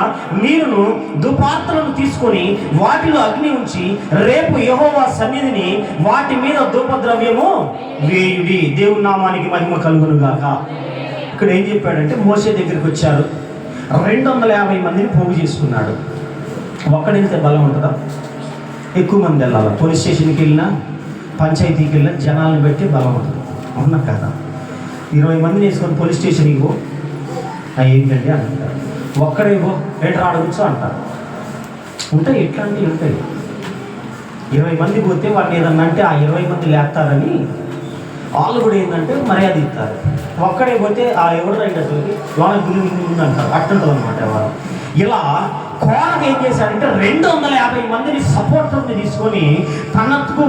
[SPEAKER 1] మీరును ధూపార్తులను తీసుకొని వాటిలో అగ్ని ఉంచి రేపు యెహోవా సన్నిధిని వాటి మీద ధూపద్రవ్యము వేయుడి. దేవుని నామానికి మహిమ కలుగును గాక. ఇక్కడ ఏం చెప్పాడంటే, మోషే దగ్గరికి వచ్చారు, 250 మందిని పోగు చేసుకున్నాడు. ఒక్కడెళ్తే బలం ఉంటుందా? ఎక్కువ మంది వెళ్ళాలి. పోలీస్ స్టేషన్కి వెళ్ళినా, పంచాయతీకి వెళ్ళినా జనాలను బట్టి బలం ఉంటుంది. అవునా కదా? 20 మందిని వేసుకొని పోలీస్ స్టేషన్కి పో, ఏంటండి అని అంటారు. ఒక్కడే పో, రేటు అడగచ్చు అంటారు. ఉంటాయి, ఇట్లాంటివి ఉంటాయి. 20 మంది పోతే వాడిని ఏదన్నా అంటే ఆ 20 మంది లేస్తారని వాళ్ళు కూడా ఏంటంటే మర్యాద ఇస్తారు. ఒక్కడే పోతే ఆ ఎవరు రైట్ అసలు వాళ్ళ గురి అంటారు. అట్టుంటుంది అనమాట. ఎవరు ఇలా కోరహు ఏం చేశాడంటే 250 మందిని సపోర్టర్ని తీసుకొని తనకు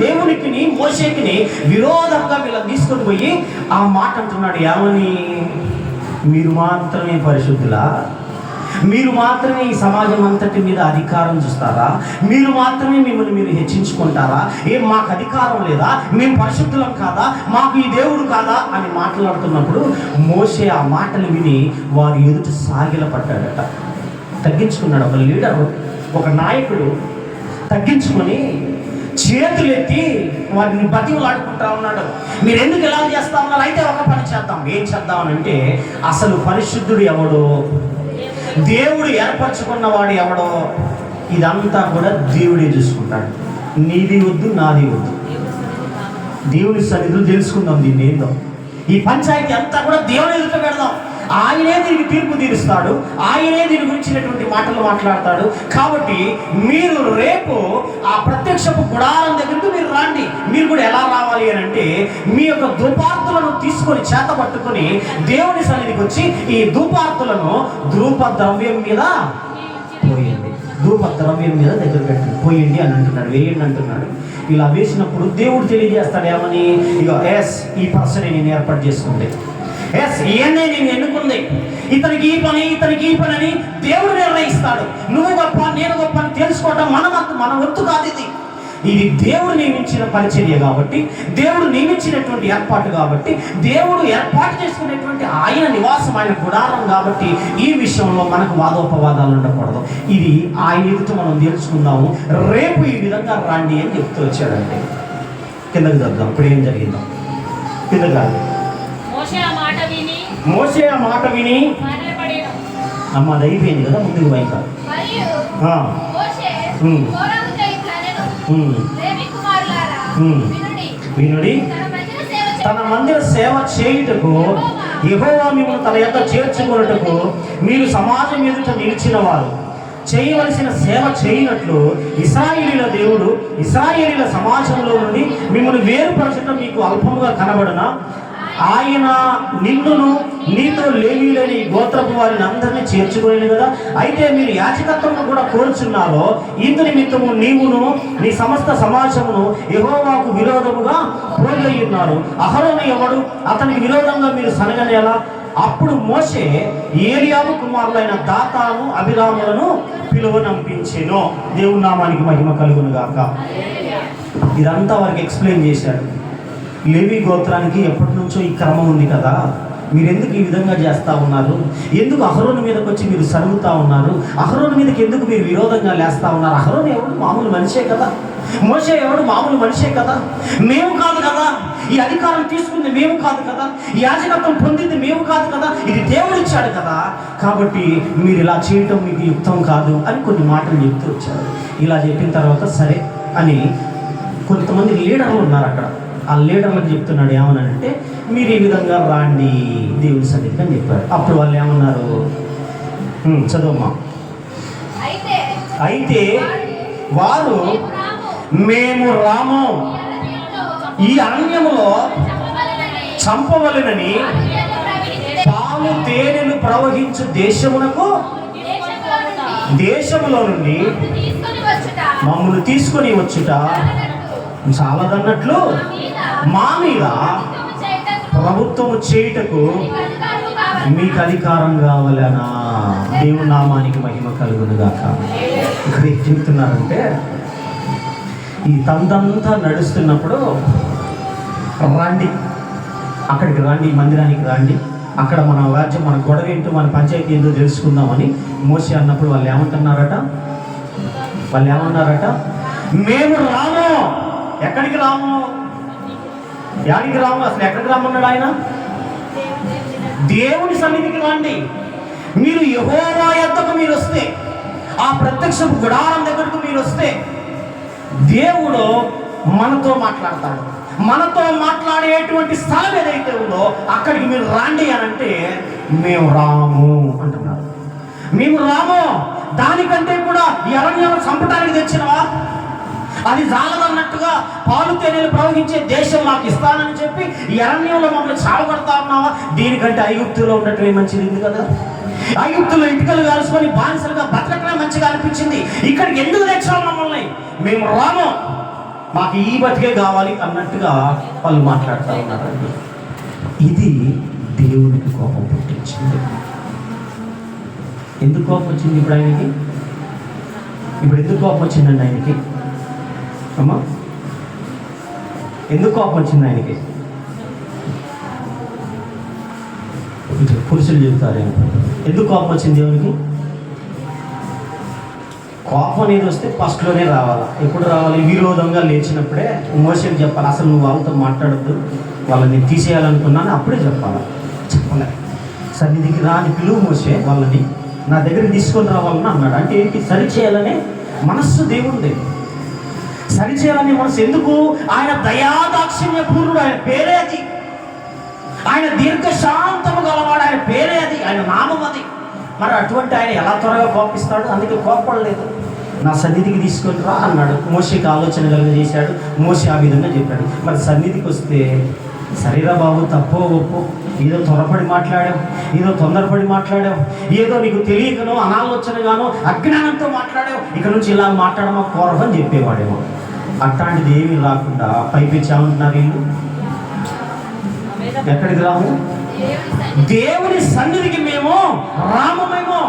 [SPEAKER 1] దేవునికి మోషేకి విరోధంగా వీళ్ళని తీసుకొని పోయి ఆ మాట అంటున్నాడు. ఏమని? మీరు మాత్రమే పరిశుద్ధులా? మీరు మాత్రమే ఈ సమాజం అంతటి మీద అధికారం చూస్తారా? మీరు మాత్రమే మిమ్మల్ని మీరు హెచ్చించుకుంటారా? ఏం మాకు అధికారం లేదా? మేము పరిశుద్ధులం కాదా? మాకు ఈ దేవుడు కాదా అని మాట్లాడుతున్నప్పుడు మోషే ఆ మాటలు విని వారి ఎదుట సాగిలపడ్డాడట. తగ్గించుకున్నాడు. ఒక లీడరు, ఒక నాయకుడు తగ్గించుకొని చేతులెత్తి వారిని బతిమలాడుకుంటా ఉన్నాడు. మీరు ఎందుకు ఎలా చేస్తా ఉన్నారు? అయితే ఒక పని చేద్దాం. ఏం చేద్దామనంటే, అసలు పరిశుద్ధుడు ఎవడో, దేవుడు ఏర్పరచుకున్నవాడు ఎవడో, ఇదంతా కూడా దేవుడే చూసుకుంటాడు. నీది వద్దు, నాది వద్దు. దేవుని సన్నిధిలో తెలుసుకుందాం దీన్ని ఏందో. ఈ పంచాయతీ అంతా కూడా దేవుని ఎదుట పెడదాం. ఆయనే దీనికి తీర్పు తీరుస్తాడు. ఆయనే దీని గురించినటువంటి మాటలు మాట్లాడతాడు. కాబట్టి మీరు రేపు ఆ ప్రత్యక్షపు గుడారం దగ్గరికి మీరు రండి. మీరు కూడా ఎలా రావాలి అని అంటే, మీ యొక్క ధూపార్తులను తీసుకొని చేత పట్టుకొని దేవుని సన్నిధికి వచ్చి ఈ ధూపార్తులను ధూప ద్రవ్యం మీద పోయండి. ధూప ద్రవ్యం మీద దగ్గర పెట్టి పోయండి అని అంటున్నాడు. వేయండి అంటున్నాడు. ఇలా వేసినప్పుడు దేవుడు తెలియజేస్తాడు ఏమని? ఇక ఈ పర్సన్ నేను ఏర్పాటు చేసుకుంది, ఈయన్నే నేను ఎన్నుకుంది, ఇతనికి ఈ పని, ఇతనికి ఈ పని అని దేవుడు నిర్ణయిస్తాడు. నువ్వు గొప్ప, నేను గొప్ప అని తెలుసుకోవటం మన వంతు కాదు. ఇది దేవుడు నియమించిన పరిచర్య కాబట్టి, దేవుడు నియమించినటువంటి ఏర్పాటు కాబట్టి, దేవుడు ఏర్పాటు చేసుకునేటువంటి ఆయన నివాసం, ఆయన గుడారం కాబట్టి ఈ విషయంలో మనకు వాదోపవాదాలు ఉండకూడదు. ఇది ఆయన ఎదుట మనం తెలుసుకుందాము. రేపు ఈ విధంగా రండి అని చెప్తూ వచ్చాడంటే కిందకి చదువుదాం. ఇప్పుడు ఏం జరిగిందో కిందకి రాదు. మోషే ఆ మాట విని అమ్మ అది అయిపోయింది కదా, ముందుకు వైక వినుడి, తన మందిర సేవ చేయుటకు యెహోవా మిమ్మల్ని తన యొక్క చేర్చుకున్నటకు మీరు సమాజం ఎదుట నిలిచిన వారు చేయవలసిన సేవ చేయనట్లు ఇశ్రాయేలీయుల దేవుడు ఇశ్రాయేలీయుల సమాజంలో నుండి మిమ్మల్ని వేరుపరచడం మీకు అల్పముగా కనబడనా? ఆయన నిన్నును నీతో లేవీయులని గోత్రపు వారిని అందరినీ చేర్చుకోలేదు కదా. అయితే మీరు యాజకత్వము కూడా కోరుచున్నారో ఇందు నిమిత్తము నీవును నీ సమస్త సమాజమును యెహోవాకు విరోధముగా పోగై ఉన్నారు. అహరోను ఎవడు? అతనికి విరోధంగా మీరు సనగనేలా? అప్పుడు మోషే ఏలియాబు కుమారులైన దాతాను అభిరాములను పిలువనంపించెను. దేవుని నామానికి మహిమ కలుగును గాక. ఇదంతా వారికి ఎక్స్ప్లెయిన్ చేశాడు. లేవి గోత్రానికి ఎప్పటి నుంచో ఈ క్రమం ఉంది కదా, మీరు ఎందుకు ఈ విధంగా చేస్తూ ఉన్నారు? ఎందుకు అహరోను మీదకి వచ్చి మీరు సరుగుతూ ఉన్నారు? అహరోను మీదకి ఎందుకు మీరు విరోధంగా లేస్తూ ఉన్నారు? అహరోను ఎవడు? మామూలు మనిషే కదా. మోషే ఎవడు? మామూలు మనిషే కదా. మేము కాదు కదా, ఈ అధికారం తీసుకుంది మేము కాదు కదా, ఈ యాజకత్వం పొందింది మేము కాదు కదా, ఇది దేవుడు ఇచ్చాడు కదా. కాబట్టి మీరు ఇలా చేయటం మీకు యుక్తం కాదు అని కొన్ని మాటలు చెప్తూ వచ్చారు. ఇలా చెప్పిన తర్వాత సరే అని కొంతమంది లీడర్లు ఉన్నారు అక్కడ. ఆ లీడర్లకు చెప్తున్నాడు ఏమన్నాడంటే, మీరు ఈ విధంగా రాండి దేవుని సన్నిధికి అని చెప్పారు. అప్పుడు వాళ్ళు ఏమన్నారు? చదువమ్మా. అయితే వారు మేము రాము, ఈ అరణ్యములో చంపవలెనని పాలు తేనెలు ప్రవహించు దేశములో నుండి మమ్మల్ని తీసుకొని వచ్చుట చాలదన్నట్లు మా మీద ప్రభుత్వము చేయుటకు మీకు అధికారం కావాలనా? దేవుని నామానికి మహిమ కలుగునుగాక. ఇక్కడ ఏం చెప్తున్నారంటే, ఈ తందంతా నడుస్తున్నప్పుడు రండి, అక్కడికి రండి, మందిరానికి రండి, అక్కడ మన రాజ్యం, మన గొడవ ఏంటో, మన పంచాయతీ ఏంటో తెలుసుకుందామని మోసే అన్నప్పుడు వాళ్ళు ఏమన్నారట? మేము రాము. ఎక్కడికి రాము? యాడికి రాము? అసలు ఎక్కడికి రామన్నాడు ఆయన? దేవుని సన్నిధికి రండి. మీరు యెహోవా యొద్దకు మీరు వస్తే, ఆ ప్రత్యక్ష గుడారం దగ్గరకు మీరు వస్తే, దేవుడు మనతో మాట్లాడతాడు. మనతో మాట్లాడేటువంటి స్థలం ఏదైతే ఉందో అక్కడికి మీరు రండి అని అంటే, మేము రాము అంటున్నారు. మేము రాము. దానికంటే కూడా ఈ అరణ్యాన్ని చంపడానికి తెచ్చినవా? అది జాలదన్నట్టుగా పాలు తేనెలు ప్రవహించే దేశం మాకు ఇస్తానని చెప్పి ఈ అరణ్యంలో మమ్మల్ని చావగొడతా ఉన్నావా? దీనికంటే ఐగుప్తులో ఉండటమే మంచిది ఉంది కదా. ఐగుప్తులో ఇటుకలు కాల్చుకొని బానిసలుగా బతకటమే మంచిగా అనిపించింది. ఇక్కడికి ఎందుకు తెచ్చావు మమ్మల్ని? మేము రాము, మాకు ఈ బతికే కావాలి అన్నట్టుగా వాళ్ళు మాట్లాడుతూ ఉన్నారండి. ఇది దేవునికి కోపం పుట్టించింది. ఎందుకు కోపం వచ్చింది ఇప్పుడు ఆయనకి? ఎందుకు కోపం వచ్చిందండి ఆయనకి? అమ్మా, ఎందుకు కోపం వచ్చింది ఆయనకి? పురుషులు చెబుతారేమో ఎందుకు కోపం వచ్చింది దేవునికి? కోపం అనేది వస్తే ఫస్ట్లోనే రావాలి. ఎప్పుడు రావాలి? విరోధంగా లేచినప్పుడే మోసేకి చెప్పాలి, అసలు నువ్వు వాళ్ళతో మాట్లాడద్దు, వాళ్ళని తీసేయాలనుకున్నాను అప్పుడే చెప్పాలి. చెప్పలే. సన్నిధికి రాని పిలువు మోసే, వాళ్ళని నా దగ్గరికి తీసుకొని రావాలని అన్నాడు. అంటే ఏంటి? సరిచేయాలనే మనస్సు దేవుంది. సరిచేయాలనే మనసు ఎందుకు? ఆయన దయాదాక్షిణ్య పూర్ణుడు, ఆయన పేరే అది. ఆయన దీర్ఘశాంతము గలవాడు, ఆయన పేరే అది, ఆయన నామం అది. మరి అటువంటి ఆయన ఎలా త్వరగా కోపిస్తాడు? అందుకే కోపడలేదు. నా సన్నిధికి తీసుకొని రా అన్నాడు. మోషేకి ఆలోచన కలిగజేశాడు. మోషే ఆ విధంగా చెప్పాడు. మరి సన్నిధికి వస్తే, సరేరా బాబు, తప్పో ఒప్పో, ఏదో త్వరపడి మాట్లాడావు, ఏదో తొందరపడి మాట్లాడావు, ఏదో నీకు తెలియకనో అనాలోచనగానో అజ్ఞానంతో మాట్లాడావు, ఇక నుంచి ఇలా మాట్లాడమా కోరమని చెప్పేవాడేమో. అట్లాంటిది ఏమీ రాకుండా పైపెచ్చామంటున్నారు వీళ్ళు. ఎక్కడికి రాము? దేవుని సన్నిధికి మేము రామమేమో.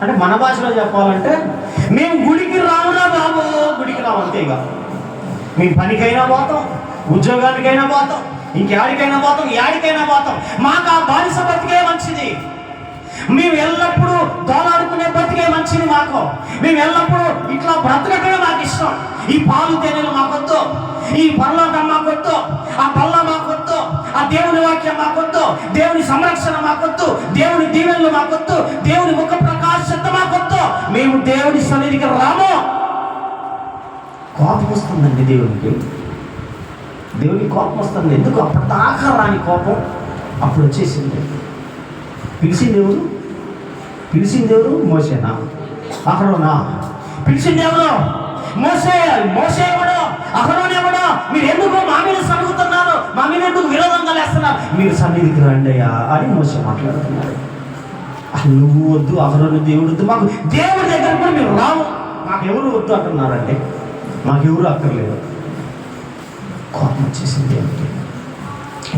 [SPEAKER 1] అంటే మన భాషలో చెప్పాలంటే, మేము గుడికి రామురా బాబు, గుడికి రాము అంతేగా. మేము పనికైనా పోతాం, ఉద్యోగానికైనా పోతాం, ఇంకేడికైనా పోతాం, యాడికైనా పోతాం. మాకు ఆ బానిస బతికే మంచిది. మేము ఎల్లప్పుడూ దోలాడుకునే బతికే మంచిది మాకు. మేము ఎల్లప్పుడూ ఇట్లా బ్రతకటమే మాకు ఇష్టం. ఈ పాలు తేనెలు మాకొద్దు, ఈ పరలోకం మాకొద్దు, ఆ పల్ల మాకొద్దు, ఆ దేవుని వాక్యం మాకొద్దు, దేవుని సంరక్షణ మాకొద్దు, దేవుని దీవెనలు మాకొద్దు, దేవుని ముఖ ప్రకాశత మాకొద్దు. మేము దేవుని సన్నిధికి రాము. కోపం వస్తుందండి దేవునికి. దేవునికి కోపం వస్తుంది. ఎందుకు? అప్పటిదాకా రాని కోపం అప్పుడు వచ్చేసింది. పిలిచింది ఎవరు? మోసేనా? అహరోనా? పిలిచింది ఎవరు? మోసే. మోసే ఎవడు? అహరోన్ ఎవడు? మీరు ఎందుకు మా మీద సరుగుతున్నారు? మా మీద ఎందుకు విరోధంగా లేస్తున్నారు? మీరు సన్నిధికి రండి అయ్యా అని మోసే మాట్లాడుతున్నారు. నువ్వు వద్దు, అహరోను దేవుడు వద్దు, మాకు దేవుడి దగ్గర కూడా మేము రాము, మాకెవరు వద్దు అంటున్నారండి. మాకెవరు అక్కర్లేదు. కోపం వచ్చేసింది.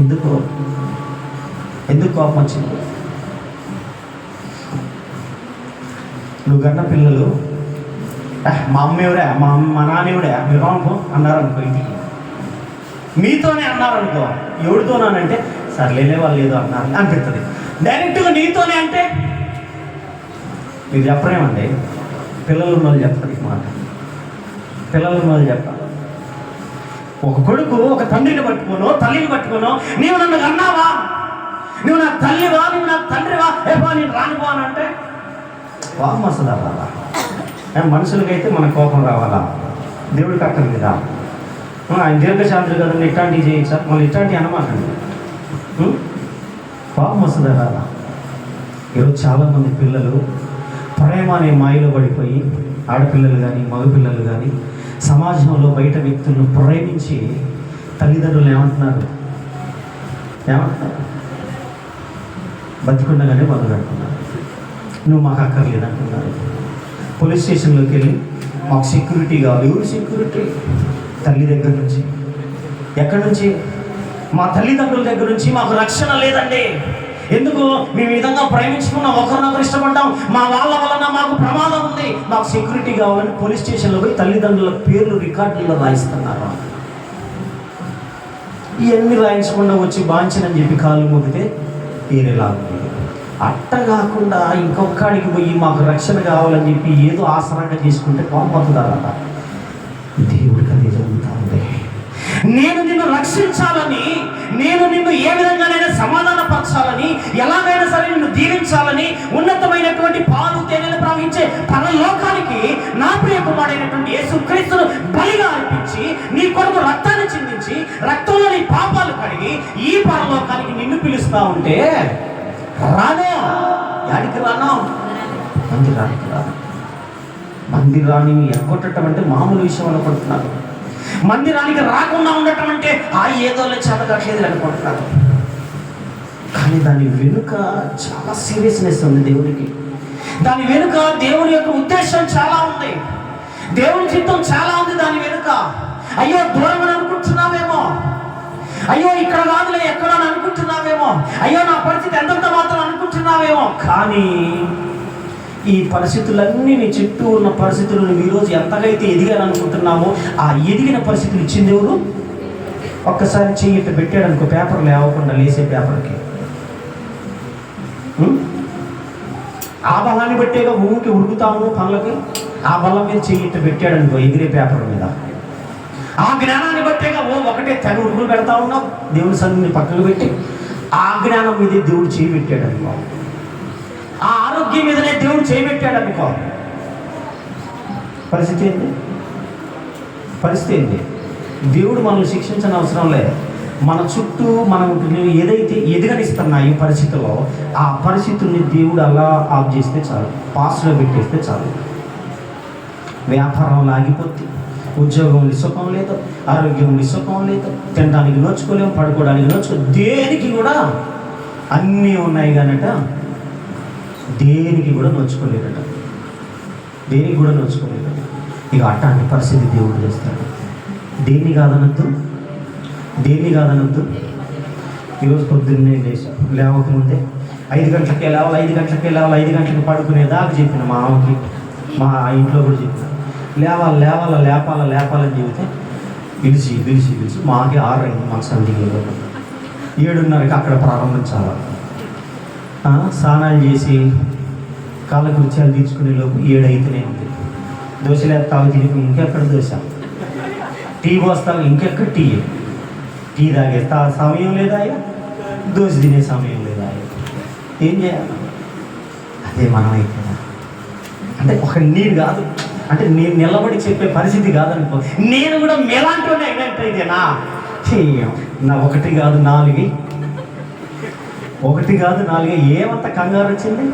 [SPEAKER 1] ఎందుకు కోపం వచ్చింది? నువ్వు కన్న పిల్లలు, మా అమ్మేవరే, మా నాన్నెవడే, మీరు రానుకో అన్నారనుకో, ఇంటికి మీతోనే అన్నారనుకో, ఎవరితోనానంటే సర్లేలే వాళ్ళు ఏదో అన్నారు అనిపిస్తుంది. డైరెక్ట్గా నీతోనే అంటే మీరు చెప్పరేమండి. పిల్లలు ఉన్న వాళ్ళు చెప్తారు ఈ మాట. పిల్లలు ఉన్న వాళ్ళు చెప్పాలి. ఒక కొడుకు ఒక తండ్రిని పట్టుకోను, తల్లిని పట్టుకోను, నీవు నన్ను కన్నావా, నువ్వు నా తల్లివా, నువ్వు నా తండ్రివా, ఏవా నేను రానుకో అని అంటే కోపం వస్తుంది. అవ్వాలా? మనుషులకైతే మన కోపం రావాలా? దేవుడికి అక్కర్లేదా? ఆయన దీర్ఘశాంతులు కదండి, ఇట్లాంటివి చేయించా, మళ్ళీ ఇట్లాంటివి అనమాకండి. కోపం వస్తుంది అలా. ఈరోజు చాలామంది పిల్లలు ప్రేమ అనే మాయలో పడిపోయి, ఆడపిల్లలు కానీ మగపిల్లలు కానీ సమాజంలో బయట వ్యక్తులను ప్రేమించి తల్లిదండ్రులు ఏమంటున్నారు? బతికుండగానే మొదలుపెడుతున్నారు. నువ్వు మాకు అక్కర్లేదు అంటున్నారు. పోలీస్ స్టేషన్లోకి వెళ్ళి మాకు సెక్యూరిటీ కావాలి. ఎవరు సెక్యూరిటీ? తల్లి దగ్గర నుంచి. ఎక్కడి నుంచి? మా తల్లిదండ్రుల దగ్గర నుంచి మాకు రక్షణ లేదండి, ఎందుకు మేము ఈ విధంగా ప్రేమించుకున్నాం, ఒకరినొకరు ఇష్టపడ్డాం, మా వాళ్ళ వలన మాకు ప్రమాదం ఉంది, మాకు సెక్యూరిటీ కావాలని పోలీస్ స్టేషన్లో పోయి తల్లిదండ్రుల పేర్లు రికార్డుల్లో రాయిస్తున్నారు. ఇవన్నీ రాయించకుండా వచ్చి బాంచనని చెప్పి కాళ్ళు మొగితే వేరేలా ఉంది. అట్ట కాకుండా ఇంకొకడికి పోయి మాకు రక్షణ కావాలని చెప్పి ఏదో ఆసరంగా చేసుకుంటే కోపడుతున్నారట. దేవుడికి అది జరుగుతూ ఉంది. నేను నిన్ను రక్షించాలని, నేను నిన్ను ఏ విధంగానైనా సమాధానపరచాలని, ఎలాగైనా సరే నిన్ను దీవించాలని ఉన్నతమైనటువంటి పాలు తేనెలు ప్రవహించే పరలోకానికి నా ప్రియ కుమారుడైనటువంటి యేసుక్రీస్తును బలిగా అర్పించి నీ కొరకు రక్తాన్ని చిందించి రక్తంలో నీ పాపాలు కడిగి ఈ పరలోకానికి నిన్ను పిలుస్తా ఉంటే రాను. యాడికి రాను? మందిరానికి రాను. మందిరాన్ని ఎగ్గొట్టడం అంటే మామూలు విషయం అనుకుంటున్నారు. మందిరానికి రాకుండా ఉండటం అంటే ఏదో చదవట్లేదు అనుకుంటున్నారు. కానీ దాని వెనుక చాలా సీరియస్నెస్ ఉంది దేవునికి. దాని వెనుక దేవుని యొక్క ఉద్దేశం చాలా ఉంది, దేవుని చిత్తం చాలా ఉంది దాని వెనుక. అయ్యో దూరం అని అనుకుంటున్నావేమో, అయ్యో ఇక్కడ కాదులే ఎక్కడో అనుకుంటున్నావేమో, అయ్యో నా పరిస్థితి ఎంతంత మాత్రం అనుకుంటున్నావేమో. కానీ ఈ పరిస్థితులన్నీ నీ చుట్టూ ఉన్న పరిస్థితులను ఈరోజు ఎంతగైతే ఎదిగాననుకుంటున్నామో ఆ ఎదిగిన పరిస్థితులు ఇచ్చింది ఎవరు? ఒక్కసారి చెయ్యి ఇట్లా పెట్టాడు అనుకో, పేపర్ లేవకుండా లేసే పేపర్కి ఆ బలాన్ని బట్టేగా ఊరికి ఉరుకుతాము పనులకి. ఆ బలం మీద చెయ్యి ఇట్లా పెట్టాడు అనుకో ఎగిరే పేపర్ మీద. ఆ జ్ఞానాన్ని బట్టేగా ఒకటే తెగ ఉరుకులు పెడతా ఉన్నావు దేవుని సన్నిధిని పక్కకు పెట్టి. ఆ జ్ఞానం మీదే దేవుడు చేయి పెట్టాడు అనుకో, ఆ ఆరోగ్యం మీదనే దేవుడు చేయబెట్టాడు అనుకో, పరిస్థితి ఏంటి? పరిస్థితి ఏంటి? దేవుడు మనల్ని శిక్షించని అవసరం లేదు. మన చుట్టూ మనం ఏదైతే ఎదగనిస్తున్నాయి పరిస్థితుల్లో ఆ పరిస్థితుల్ని దేవుడు అలా ఆఫ్ చేస్తే చాలు, పాస్లో పెట్టేస్తే చాలు. వ్యాపారం ఆగిపోతే, ఉద్యోగం సుఖం లేదు, ఆరోగ్యం సుఖం లేదు, తినడానికి నోచుకోలేము, పడుకోవడానికి నోచుకోలేము, దేనికి కూడా అన్నీ ఉన్నాయి కానట దేనికి కూడా నోచుకోలేదట, దేనికి కూడా నోచుకోలేదట. ఇక అట్లాంటి పరిస్థితి దేవుడు చేస్తాడు. దేన్ని కాదనద్దు, దేన్ని కాదనద్దు. ఈరోజు పొద్దున్నే లేవకముందే 5 గంటలకే లేవాలి, 5 గంటలకే లేవాలి, 5 గంటలకు పడుకునేదాకా చెప్పిన మా అమ్మకి, మా ఇంట్లో కూడా చెప్పిన లేవాలి లేవాలా లేపాలా లేపాలని చెబితే పిలిచి పిలిచి పిలిచి మాకే 6 అయింది. మాకు సంధికి 7:30కి అక్కడ ప్రారంభించాలి. స్నానాలు చేసి కాళ్ళ కృత్యాలు తీర్చుకునే లోపు 7 అయితేనే ఉంది. దోశలు వేస్తావు తిరిగి ఇంకెక్కడ దోశ, టీ పోస్తావు ఇంకెక్కడ టీ తాగేస్తా సమయం లేదా, దోశ తినే సమయం లేదా, ఏం చేయాలి? అదే మనమైతే అంటే ఒక నేను కాదు, అంటే నేను నిలబడి చెప్పే పరిస్థితి కాదనుకో, నేను కూడా మెలాంటి అయినట్టయితేనా నా 1 కాదు 4, 1 కాదు 4 ఏమంత కంగారు వచ్చింది?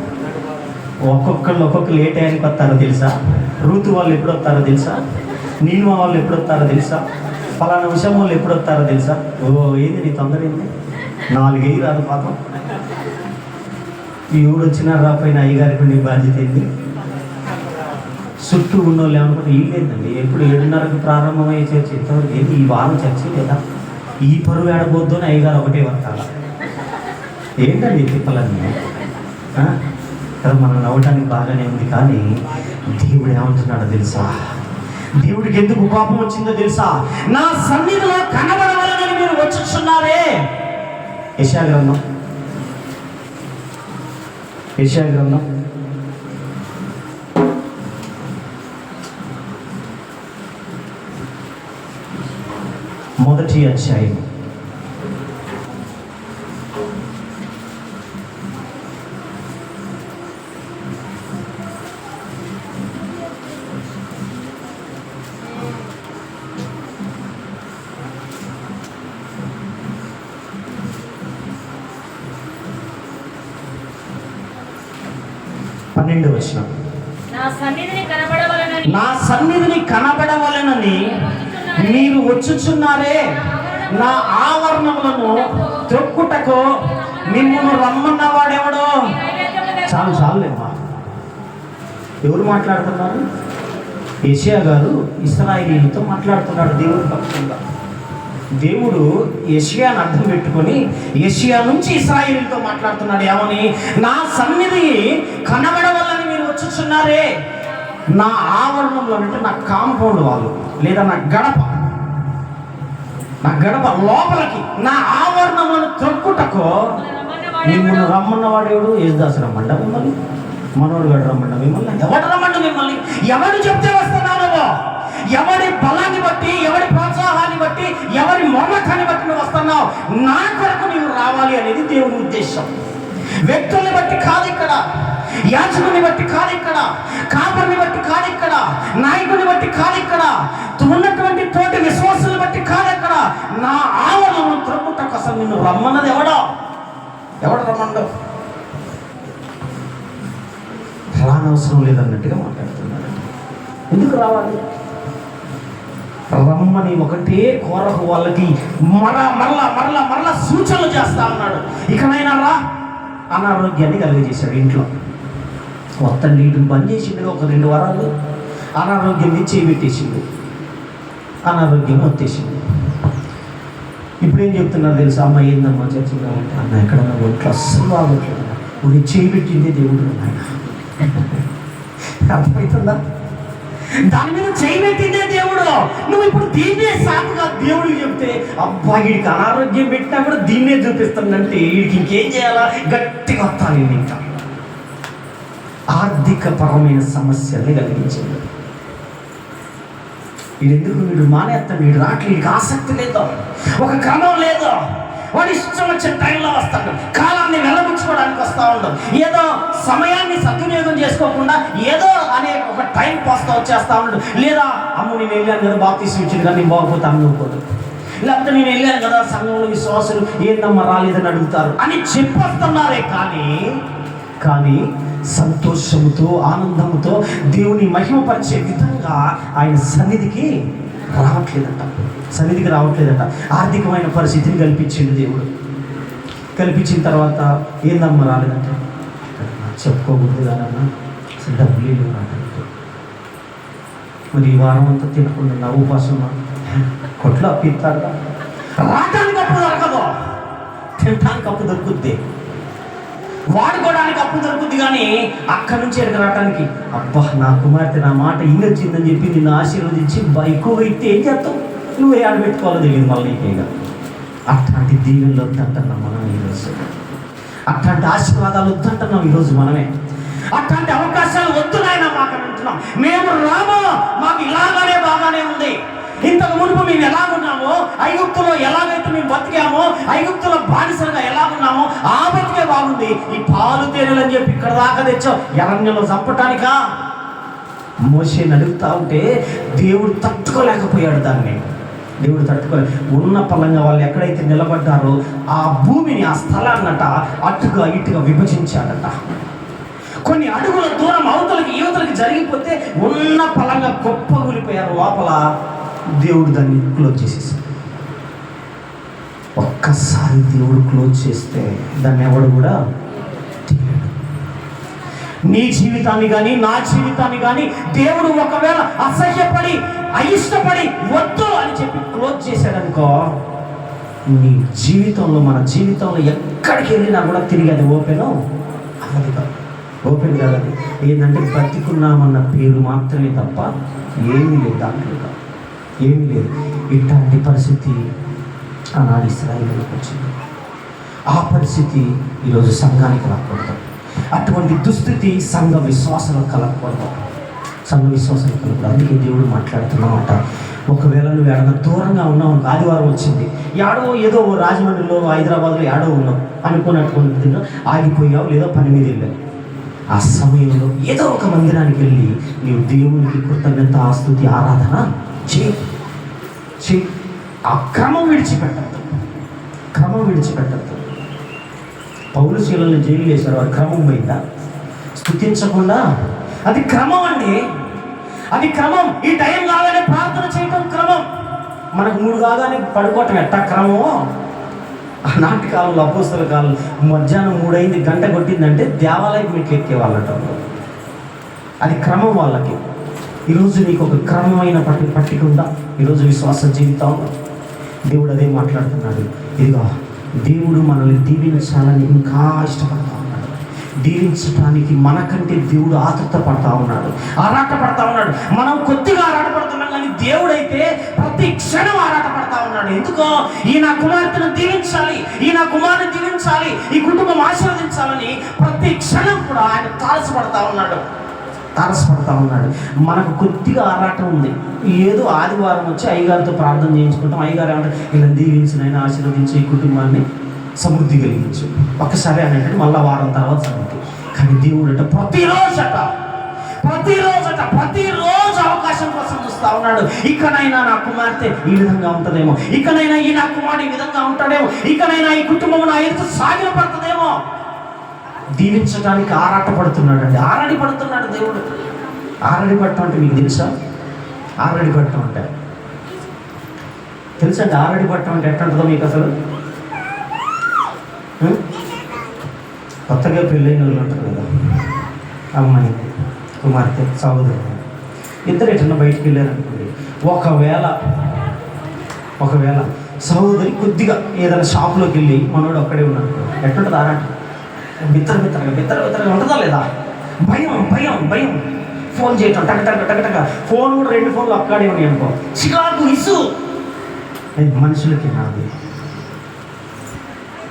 [SPEAKER 1] ఒక్కొక్కళ్ళు ఒక్కొక్కరు ఏ టైంకి వస్తారో తెలుసా? ఋతు వాళ్ళు ఎప్పుడు వస్తారో తెలుసా? నీలిమ వాళ్ళు ఎప్పుడు వస్తారో తెలుసా? ఫలానా విషయం వాళ్ళు ఎప్పుడు వస్తారో తెలుసా? ఏంది నీ తొందర ఏంది? 4 రాదు పాపం. ఈ ఊరు వచ్చినా రాపోయిన అయ్యగారికి నీ బాధ్యత ఏంది? చుట్టూ ఉన్న వాళ్ళు ఏమనుకుంటే ఏంటండి ఎప్పుడు 7:30కి ప్రారంభమయ్యే చర్చ ఇంతవరకు ఏంటి ఈ వారం చర్చ లేదా? ఈ పరువు ఏడబోద్దు అని అయ్యగారు ఒకటే వర్తాల. ఏంటండి తిప్పలన్నీ కదా? మనం నవ్వటానికి బాగానే ఉంది, కానీ దేవుడు ఏమంటున్నాడో తెలుసా? దేవుడికి ఎందుకు కోపం వచ్చిందో తెలుసా? నా సన్నిధిలో కనబడవాలని మీరు వచ్చుచున్నారే. యెషయా గ్రంథం 1వ అధ్యాయం 12వ వచనం. నా సన్నిధిని కనబడవలనని మీరు వచ్చుచున్నారే, నా ఆవరణములను త్రొక్కుటకు మిమ్మల్ని రమ్మన్న వాడెవడో. చాలు చాలులేమ్మా. ఎవరు మాట్లాడుతున్నారు? యెషయా గారు ఇశ్రాయేలీయులతో మాట్లాడుతున్నాడు దేవుని పక్షంగా. దేవుడు యెషయాను అడ్డం పెట్టుకొని యెషయా నుంచి ఇశ్రాయేలుతో మాట్లాడుతున్నాడు. ఏమని? నా సన్నిధి కనబడవల్లని మీరు వచ్చుచున్నారే, నా ఆవరణంలో అంటే నా కాంపౌండ్ వాళ్ళు లేదా నా గడప లోపలికి నా ఆవరణంలో త్రొక్కుటకు మిమ్మల్ని రమ్మన్నవాడేవాడు. యేసుదాసు రమ్మండ మిమ్మల్ని, మనోడు గడు రమ్మండ మిమ్మల్ని, ఎవడు రమ్మండ మిమ్మల్ని? ఎవడు చెప్తే వస్తున్నావు? ఎవరి బలాన్ని బట్టి, ఎవరి ప్రోత్సాహాన్ని బట్టి, ఎవరి మమకాన్ని బట్టి నువ్వు వస్తున్నావు. నా కొరకు నీవు రావాలి అనేది దేవుని ఉద్దేశం. వ్యక్తుల్ని బట్టి కాదు ఇక్కడ, యాజకుని బట్టి కాదు ఇక్కడ, కాపరిని బట్టి కాదు ఇక్కడ, నాయకుని బట్టి కాదు ఇక్కడ, ఉన్నటువంటి తోటి విశ్వాసాన్ని బట్టి కాదు ఇక్కడ. నా ఆవరణను త్రొక్కుటకు అసలు నిన్ను రమ్మన్నది ఎవడు రమ్మండవు? రానవసరం లేదన్నట్టుగా మాట్లాడుతున్నాడు. ఎందుకు రావాలి? రమ్మని ఒకటే కోరకు వాళ్ళకి మరలా సూచనలు చేస్తా ఉన్నాడు. ఇకనైనా రా. అనారోగ్యాన్ని కలిగజేశాడు. ఇంట్లో మొత్తం నీటిని బంద్ చేసిండు. ఒక 2 వారాలు అనారోగ్యం చేయబెట్టేసిండు. అనారోగ్యం వచ్చేసింది. ఇప్పుడు ఏం చెప్తున్నారు తెలుసా? అమ్మ ఏందమ్మా చర్చగా అంటే, అన్న ఎక్కడన్నా ఒంట్లో అస్సలు బాగోట్లేదు, నువ్వు చేయబెట్టిందే దేవుడు. ఆయన అర్థమవుతుందా? దాని మీద చేయబెట్టిందే దేవుడు. నువ్వు ఇప్పుడు దీన్నే సాకుగా దేవుడికి చెప్తే, అబ్బా వీడికి అనారోగ్యం పెట్టినా కూడా దీన్నే చూపిస్తుందంటే వీడికి ఇంకేం చేయాలా? గట్టిగా వస్తాను. ఇంకా ఆర్థిక పరమైన సమస్యల్ని కలిగించింది. వీడు మానేస్తాడు, వీడు రావట్లేదు, వీడికి ఆసక్తి లేదు, ఒక క్రమం లేదు. వాడు ఇష్టం వచ్చిన టైంలో వస్తాడు, కాలాన్ని వెల్లబుచ్చుకోవడానికి వస్తూ ఉండదు. ఏదో సమయాన్ని సద్వినియోగం చేసుకోకుండా ఏదో అనే ఒక టైం పాస్తో వచ్చేస్తా ఉన్నాడు. లేదా అమ్ము నేను వెళ్ళాను కదా బాప్తీసం ఇచ్చింది కానీ నేను బాగోపోతే అమ్ముకోదు, లేకపోతే నేను వెళ్ళాను కదా సంఘంలో విశ్వాసులు ఏందమ్మా రాలేదని అడుగుతారు అని చెప్పొస్తున్నారే కానీ సంతోషముతో ఆనందంతో దేవుని మహిమపరిచే విధంగా ఆయన సన్నిధికి రావట్లేదట. ఆర్థికమైన పరిస్థితిని కల్పించిండు దేవుడు. కల్పించిన తర్వాత ఏందమ్మా రాలేదంటే, చెప్పుకోకూడదు కాదన్నా అసలు డబ్బులు రాలేదు. మరి ఈ వారం అంతా తినకుండా ఉపాసం కొట్లో అప్పిస్తాడు. రావడానికి అప్పు దొరకదు, తినడానికి అప్పు దొరుకుద్ది, వాడుకోవడానికి అప్పు దొరుకుద్ది. కానీ అక్కడి నుంచి ఎక్కడికి రావడానికి, అబ్బా నా కుమార్తె నా మాట ఇన్నొచ్చిందని చెప్పి నిన్ను ఆశీర్వదించి ఎక్కువగా ఇస్తే ఏం చేస్తావు? నువ్వు ఆడబెట్టుకోవాలో తెలియదు మళ్ళీ నీకేగా. అట్లాంటి దీవెనలు వద్దంటున్నాం మనం ఈరోజు, అట్లాంటి ఆశీర్వాదాలు వద్దంటున్నాం ఈరోజు మనమే. అట్లాంటి అవకాశాలు వద్దు నాయన మాకు అంటున్నాం. మేము రామో, మాకు ఇలాగానే బాగానే ఉంది. ఇంతకు మునుపు మేము ఎలాగున్నామో, ఐగుప్తులో ఎలాగైతే మేము బతికామో, ఐగుప్తులో బానిసలుగా ఎలాగున్నామో ఆ బతికే బాగుంది. ఈ పాలు తేనెలు అని చెప్పి ఇక్కడ దాకా తెచ్చావు, అరణ్యంలో చంపటానికా? మోషేని అడుగుతా ఉంటే దేవుడు తట్టుకోలేకపోయాడు. దేవుడు తట్టుకోలేదు. ఉన్న పలంగా వాళ్ళు ఎక్కడైతే నిలబడ్డారో ఆ భూమిని, ఆ స్థలాన్నట అటుగా ఇటుగా విభజించాడట. కొన్ని అడుగుల దూరం అవతలకి యువతలకి జరిగిపోతే ఉన్న పలంగా కుప్పగూలిపోయారు. లోపల దేవుడు దాన్ని క్లోజ్ చేసేసాడు. ఒక్కసారి దేవుడు క్లోజ్ చేస్తే దాన్ని ఎవడు కూడా తీయడు. నీ జీవితాన్ని కానీ నా జీవితాన్ని కానీ దేవుడు ఒకవేళ అసహ్యపడి అయిష్టపడి వద్దు అని చెప్పి క్లోజ్ చేశాడనుకో, నీ జీవితంలో మన జీవితంలో ఎక్కడికి వెళ్ళినా కూడా తిరిగి అది ఓపెన్ కాదు. అది ఏంటంటే బ్రతికున్నామన్న పేరు మాత్రమే తప్ప ఏమీ లేదు, దాంట్లో ఏమీ లేదు. ఇట్లాంటి పరిస్థితి ఆనాడు ఇశ్రాయేలుకు వచ్చింది. ఆ పరిస్థితి ఈరోజు సంఘానికి రాకూడదు. అటువంటి దుస్థితి సంఘ విశ్వాసాలకు కలగకూడదు. అందుకే దేవుడు మాట్లాడుతున్నమాట. ఒకవేళ నువ్వు ఏడన్నా దూరంగా ఉన్నావు, ఆదివారం వచ్చింది, ఏదో రాజమండ్రిలో హైదరాబాద్లో ఉన్నావు అనుకున్నటువంటి ఆగిపోయావు, లేదో పని మీద వెళ్ళావు. ఆ సమయంలో ఏదో ఒక మందిరానికి వెళ్ళి నీవు దేవునికి కృతజ్ఞత ఆస్తుతి ఆరాధన చేయి. ఆ క్రమం విడిచిపెట్టద్దు. పౌలు శీలను జైలు వేశారు, అది క్రమం పోయిందా? స్తుతించకుండా అది క్రమం అండి, అది క్రమం. ఈ టైం కాగానే ప్రార్థన చేయటం క్రమం. మనకు 3 కాగానే పడుకోవటం ఎట్టా క్రమం? ఆనాటి కాలంలో అపోస్తల కాలం మధ్యాహ్నం 3 అయింది, గంట కొట్టిందంటే దేవాలయం మీకు ఎక్కేవాళ్ళట. అది క్రమం వాళ్ళకి. ఈరోజు నీకు ఒక క్రమమైన పట్టిక ఉందా? ఈరోజు విశ్వాస జీవితంలో దేవుడు అదే మాట్లాడుతున్నాడు. ఇదిగో దేవుడు మనల్ని దీవించాలని ఇంకా ఇష్టపడతా ఉన్నాడు. దీవించడానికి మనకంటే దేవుడు ఆతృత పడతా ఉన్నాడు, ఆరాట పడతా ఉన్నాడు. మనం కొద్దిగా ఆరాట పడుతున్నాం, కానీ దేవుడైతే ప్రతి క్షణం ఆరాట పడతా ఉన్నాడు. ఎందుకో ఈ నా కుమార్తెను దీవించాలి, ఈ నా కుమారుని దీవించాలి, ఈ కుటుంబం ఆశీర్వదించాలని ప్రతి క్షణం కూడా ఆయన తారసపడతా ఉన్నాడు. మనకు కొద్దిగా ఆరాటం ఉంది. ఏదో ఆదివారం వచ్చి అయ్యగారితో ప్రార్థన చేయించుకుంటాం. అయ్యగారు ఏమంటారు, ఇలా దీవించిన ఆయన ఆశీర్వదించి ఈ కుటుంబాన్ని సమృద్ధి కలిగించు. ఒక్కసారి అని అంటే మళ్ళీ వారం తర్వాత సమృద్ధి. కానీ దేవుడు అంటే ప్రతిరోజు అవకాశం కోసం చూస్తూ ఉన్నాడు. ఇకనైనా నా కుమార్తె ఈ విధంగా ఉంటుందేమో, ఇకనైనా ఈ నా కుమారుడు ఈ విధంగా ఉంటాడేమో, ఇకనైనా ఈ కుటుంబం నా ఎదురు సాగిన పడుతుందేమో. దీవించడానికి ఆరాటపడుతున్నాడు అండి, ఆరాటపడుతున్నాడు దేవుడు. ఆరాటపడటం అంటే మీకు తెలుసా? ఆరాటపడటం అంటే తెలుసండి. ఆరాటపడటం అంటే ఎట్లా ఉంటుందో మీకు అసలు? కొత్తగా పెళ్ళైన వాళ్ళు ఉంటారు కదా, అమ్మాయి కుమార్తె సహోదరు, ఇద్దరు ఎటన్నా బయటికి వెళ్ళారనుకోండి. ఒకవేళ సహోదరి కొద్దిగా ఏదైనా షాప్లోకి వెళ్ళి మనోడు ఒక్కడే ఉన్నాడు, ఎట్లుంటుంది ఆరాటం? బిత్తరగా ఉంటుందా లేదా? భయం. ఫోన్ చేయటం టక ఫోన్ కూడా 2 ఫోన్లు అక్కడే ఉన్నాయి అనుకో, చికాకు ఇసు. మనుషులకి నాది,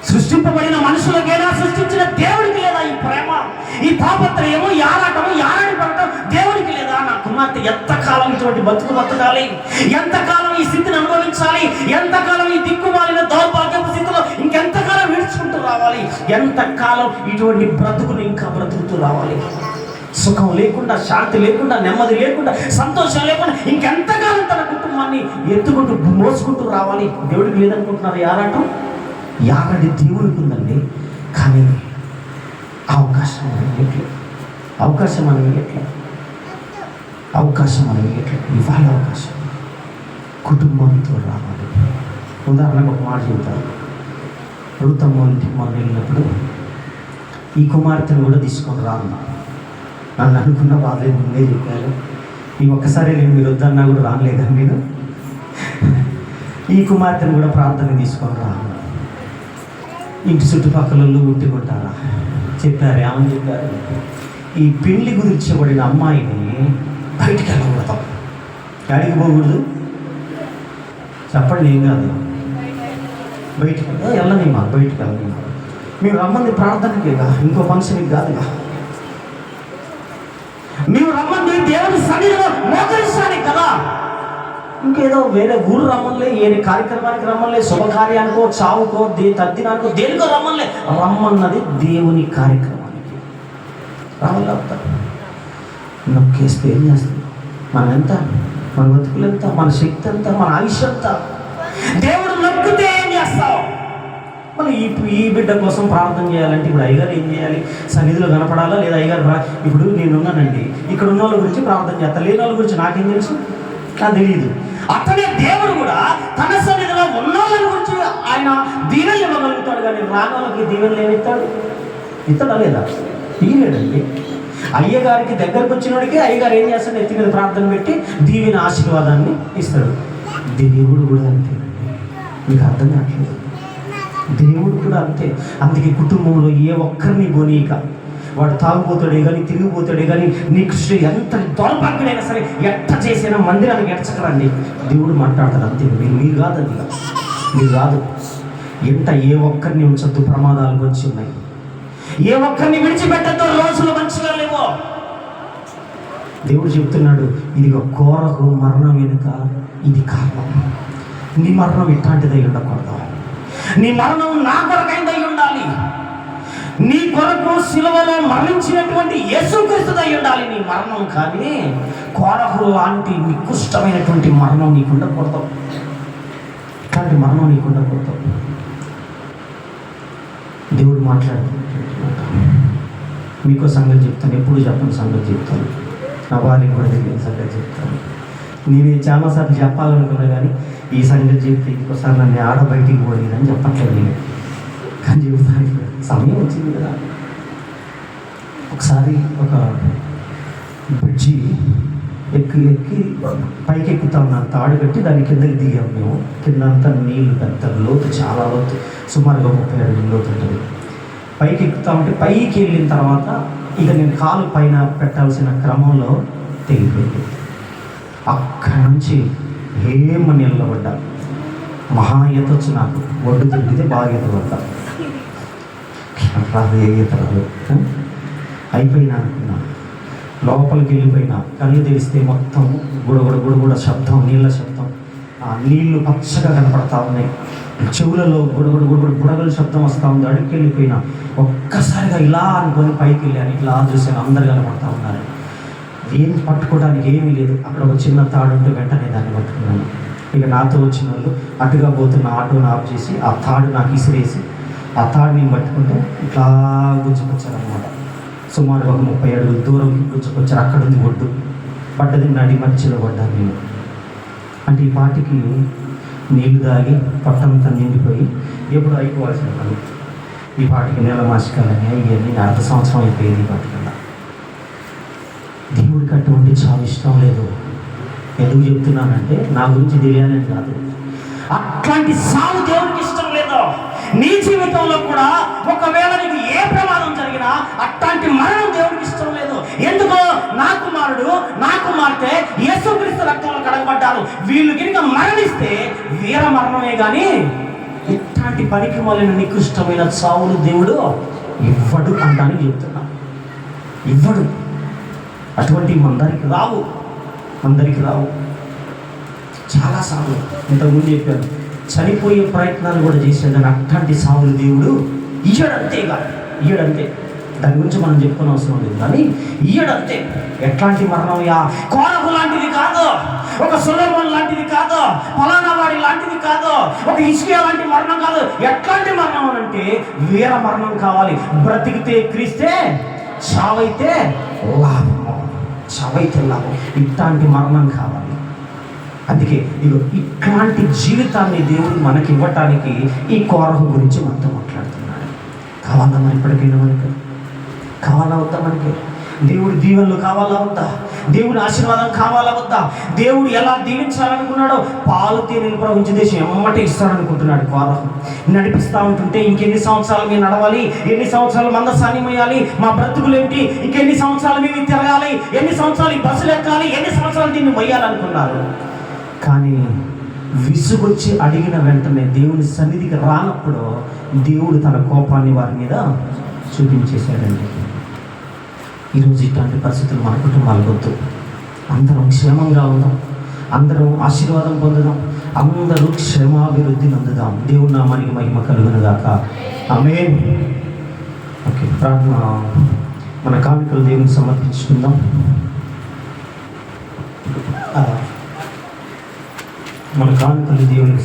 [SPEAKER 1] సృష్టింపబడిన మనుషులకేనా, సృష్టించిన దేవుడికి లేదా ఈ ప్రేమ, ఈ తాపత్రయము, ఈ ఆరాటము, ఈ ఆరాటపడటం దేవుడికి లేదా? నా కుమార్తె ఎంతకాలం ఇటువంటి బతకాలి, ఎంతకాలం ఈ స్థితిని అనుభవించాలి, ఎంతకాలం ఈ దిక్కుమాలిన దౌర్భాగ్యపు స్థితిలో ఇంకెంతకాలం విడుచుకుంటూ రావాలి, ఎంతకాలం ఇటువంటి బ్రతుకుని ఇంకా బ్రతుకుతూ రావాలి, సుఖం లేకుండా, శాంతి లేకుండా, నెమ్మది లేకుండా, సంతోషం లేకుండా ఇంకెంతకాలం తన కుటుంబాన్ని ఎత్తుకుంటూ మోసుకుంటూ రావాలి. దేవుడికి లేదనుకుంటున్నారు ఈ ఆరాటం? యాగడి దేవుడికి ఉందండి. కానీ అవకాశం మనం ఇవ్వట్లేదు. ఇవాళ అవకాశం కుటుంబంతో రావాలి. ఉదాహరణకు ఒక మాట చెబుతాను. రూతమ్మ ఇంటికి మనం వెళ్ళినప్పుడు ఈ కుమార్తెను కూడా తీసుకొని రాను. నన్ను అనుకున్న వాళ్ళే ముందే చెప్పారు, ఈ ఒక్కసారి నేను మీరు వద్దన్నా కూడా రానులే, కానీ నేను ఈ కుమార్తెను కూడా ప్రార్థన తీసుకొని రాను. ఇంటి చుట్టుపక్కల ఉట్టుకుంటారా చెప్పారు. ఏమని చెప్పారు? ఈ పెళ్లి కుదిర్చబడిన అమ్మాయిని బయటికి వెళ్ళకూడదు. ఎక్కడికి పోకూడదు చెప్పండి, ఏం కాదు, బయటికి వెళ్ళనిమా, బయటికి వెళ్ళనిమా. మీరు రమ్మంది ప్రార్థనకేగా, ఇంకో ఫంక్షన్కి కాదుగా. మీరు రమ్మంది దేవుని సన్నిధిలో మోకరించడానికి కదా. ఇంకేదో వేరే ఊరు రమ్మలే, ఏ కార్యక్రమానికి రమ్మలే, శుభకార్యానికో, చావుకో, తద్దినానికో, దేనికో రమ్మన్నది దేవుని కార్యక్రమానికి రావాలి. నొక్కేస్తే ఏం చేస్తుంది? మనం ఎంత, మన బతుకులు ఎంత, మన శక్తి ఎంత, మన ఆయుష్ ఎంత? దేవుడు నొక్కితే ఏం చేస్తావు? మళ్ళీ ఈ బిడ్డ కోసం ప్రార్థన చేయాలంటే ఇప్పుడు అయ్యగారు ఏం చేయాలి? సన్నిధిలో కనపడాలా లేదా? అయ్యగారు ఇప్పుడు నేనున్నానండి, ఇక్కడ ఉన్న వాళ్ళ గురించి ప్రార్థన చేస్తాను, లేని వాళ్ళ గురించి నాకేం తెలుసు? నాకు తెలియదు. అతనే దేవుడు కూడా తన సన్నిధిలో ఉన్న వాళ్ళ గురించి ఆయన దీవెనలు ఇవ్వగలుగుతాడు, కానీ రాని వాళ్ళకి దీవెనలు ఏమిస్తాడు? ఇస్తాడా లేదా? తీయలేడండి. అయ్యగారికి దగ్గరకు వచ్చినోడికి అయ్యగారు ఏం చేస్తాడు? ఎత్తి మీద ప్రార్థన పెట్టి దీవెన ఆశీర్వాదాన్ని ఇస్తాడు. దేవుడు కూడా అంతే. మీకు అర్థం కావట్లేదు? దేవుడు కూడా అంతే. అందుకే కుటుంబంలో ఏ ఒక్కరిని పోనీక, వాడు తాగుపోతాడే కానీ, తిరిగిపోతాడే కానీ, నీ కృష్ణ ఎంత దౌర్భాగ్యుడైనా సరే ఎట్ట చేసినా మందిరానికి ఎడచకరండి. దేవుడు మాట్లాడతాడు అంతే. మీరు కాదు, అది మీరు కాదు. ఎంత ఏ ఒక్కరిని ఉంచద్దు, ప్రమాదాలు వచ్చి ఉన్నాయి. ఏ ఒక్కరిని విడిచిపెట్టద్దు, రోజులు మంచిగా లేవో. దేవుడు చెప్తున్నాడు, ఇదిగో కోరకు మరణం వెనుక ఇది కారణం. నీ మరణం ఇట్లాంటిదై ఉండకూడదు. నీ మరణం నా కొరకైందై ఉండాలి. నీ కొరకు సిలువలో మరణించినటువంటి యేసుక్రీస్తుదై ఉండాలి నీ మరణం. కానీ కోరహు లాంటి నికృష్టమైనటువంటి మరణం నీకు ఉండకూడదు. ఇట్లాంటి మరణం నీకు ఉండకూడదు. దేవుడు మాట్లాడుతున్నమాట. మీకో సంగతి చెప్తాను, ఎప్పుడు చెప్పని సంగతి చెప్తాను, నా భార్యకి కూడా తెలియని సంగతి చెప్తాను. నేను చాలాసార్లు చెప్పాలనుకున్నా కానీ ఈ సంగతి చెప్తే ఇంకోసారి నన్ను ఆడ బయటికి పోలేదని చెప్పట్లేదు నేను, కానీ చెబుతాను. సమయం వచ్చింది కదా. ఒకసారి ఒక బ్రిడ్జి ఎక్కి పైకి ఎక్కుతా ఉన్నాను. తాడు కట్టి దాని కిందకి దిగాం మేము. కిందంతా నీళ్ళు పెద్ద లోతు, చాలా లోతు, సుమారుగా 30 అడుగుల లోతు ఉంటుంది. పైకి ఎక్కుతా ఉంటే పైకి వెళ్ళిన తర్వాత ఇక నేను కాలు పైన పెట్టాల్సిన క్రమంలో తెగిపోయింది. అక్కడి నుంచి ఏమ నిలబడ్డా. మహా ఈత వచ్చు నాకు. ఒడ్డు తిరిగితే బాగా ఈత పడ్డా. రాదు, ఏ ఈత రాదు. అయిపోయినా అనుకున్నా. లోపలికి వెళ్ళిపోయినా కళ్ళు తెరిస్తే మొత్తం గుడగుడ శబ్దం, నీళ్ళ శబ్దం. ఆ నీళ్లు పచ్చగా కనపడతా ఉన్నాయి. చెవులలో గుడగుడ బుడగల శబ్దం వస్తూ ఉంది. అడుగుకి వెళ్ళిపోయినా ఒక్కసారిగా ఇలా అనుకొని పైకి వెళ్ళాను. ఇట్లా చూసాను, అందరు కనపడతా ఉన్నారు. ఏం పట్టుకోవడానికి ఏమీ లేదు. అక్కడ ఒక చిన్న తాడు ఉంటే వెంటనే దాన్ని పట్టుకున్నాను. ఇక నాతో వచ్చిన వాళ్ళు అటుగా పోతున్న ఆటోని ఆఫ్ చేసి ఆ తాడు నాకు ఇసిరేసి ఆ తాడు నేను పట్టుకుంటే ఇట్లా గుంజుకొచ్చారనమాట. సుమారు ఒక 30 అడుగుల దూరం గుంజుకొచ్చారు. అక్కడ ఉంది ఒడ్డు. పడ్డది నడి మధ్యలో పడ్డాను నేను. అంటే ఈ పాటికి నీళ్లు తాగి పొట్టంతా నిండిపోయి ఎప్పుడు అయిపోవాల్సిన పని. ఈ పాటికి నెల మాసికాలని ఇవన్నీ 1/2 సంవత్సరం అయిపోయింది. ఈ పాటికల్లా దేవుడికి అటువంటి చాలా ఇష్టం లేదు. ఎందుకు చెప్తున్నానంటే నా గురించి తెలియాలని కాదు. అట్లాంటి సావు దేవుడికి ఇష్టం లేదు. నీ జీవితంలో కూడా ఒకవేళ నీకు ఏ ప్రమాదం జరిగినా అట్లాంటి మరణం దేవుడికి ఇష్టం లేదు. ఎందుకో నా కుమారుడు నా కుమార్తె యేసుక్రీస్తు రక్తంలో కడగబడ్డారు. వీళ్ళు గిరిక మరణిస్తే వీర మరణమే కానీ ఇట్లాంటి పనికి మొదలైన నికృష్టమైన చావులు దేవుడు ఇవ్వడు అంటానికి చెప్తున్నా. ఇవ్వడు. అటువంటి అందరికి రావు. చాలాసార్లు ఇంతకుముందు చెప్పాను, చనిపోయే ప్రయత్నాలు కూడా చేసేదని అట్లాంటి సావులు దేవుడు ఇయ్యడంతే. దాని గురించి మనం చెప్పుకునే అవసరం లేదు, కానీ ఇయ్యడంతే. ఎట్లాంటి మరణం? కోరహు లాంటిది కాదు, ఒక సొలొమోను లాంటిది కాదు, ఫలానా వాడి లాంటిది కాదు, ఒక హిజ్కియా లాంటి మరణం కాదు. ఎట్లాంటి మరణం అంటే వీర మరణం కావాలి. బ్రతికితే క్రీస్తే, చావైతే లాభం. ఇట్లాంటి మరణం కావాలి. అందుకే ఇట్లాంటి జీవితాన్ని దేవుడు మనకి ఇవ్వటానికి ఈ కోరహు గురించి మనతో మాట్లాడుతున్నాడు. కావాలా మరి? ఇప్పటికైనా మనకి కావాలా వద్దా? మనకి దేవుడి దీవెనలు కావాలా వద్దా? దేవుడి ఆశీర్వాదం కావాలా వద్దా? దేవుడు ఎలా దీవించాలనుకున్నాడో పాలు తేనెలు ప్రవహించే దేశం ఎమ్మటే ఇస్తాడనుకుంటున్నాడు. కోరహు నడిపిస్తూ ఉంటుంటే ఇంకెన్ని సంవత్సరాలు మేము నడవాలి, ఎన్ని సంవత్సరాలు మందసాన్ని మోయాలి, మా బ్రతుకులు ఏంటి, ఇంకెన్ని సంవత్సరాలు మేము తిరగాలి, ఎన్ని సంవత్సరాలు ఈ బస్సులు ఎక్కాలి, ఎన్ని సంవత్సరాలు దీన్ని మొయ్యాలనుకున్నారు. కానీ విసుగొచ్చి అడిగిన వెంటనే దేవుని సన్నిధికి రానప్పుడు దేవుడు తన కోపాన్ని వారి మీద చూపించేశాడండి. ఈరోజు ఇట్లాంటి పరిస్థితులు మన కుటుంబాలకు వద్దు. అందరం క్షేమంగా ఉందాం, అందరం ఆశీర్వాదం పొందుదాం, అందరూ క్షేమాభివృద్ధి నందుదాం. దేవుని నామానికి మహిమ కలుగునుగాక. ఆమేన్. ఓకే, ప్రార్థన. మన కానుకలు దేవునికి సమర్పించుకుందాం. మన కానుకలు దేవునికి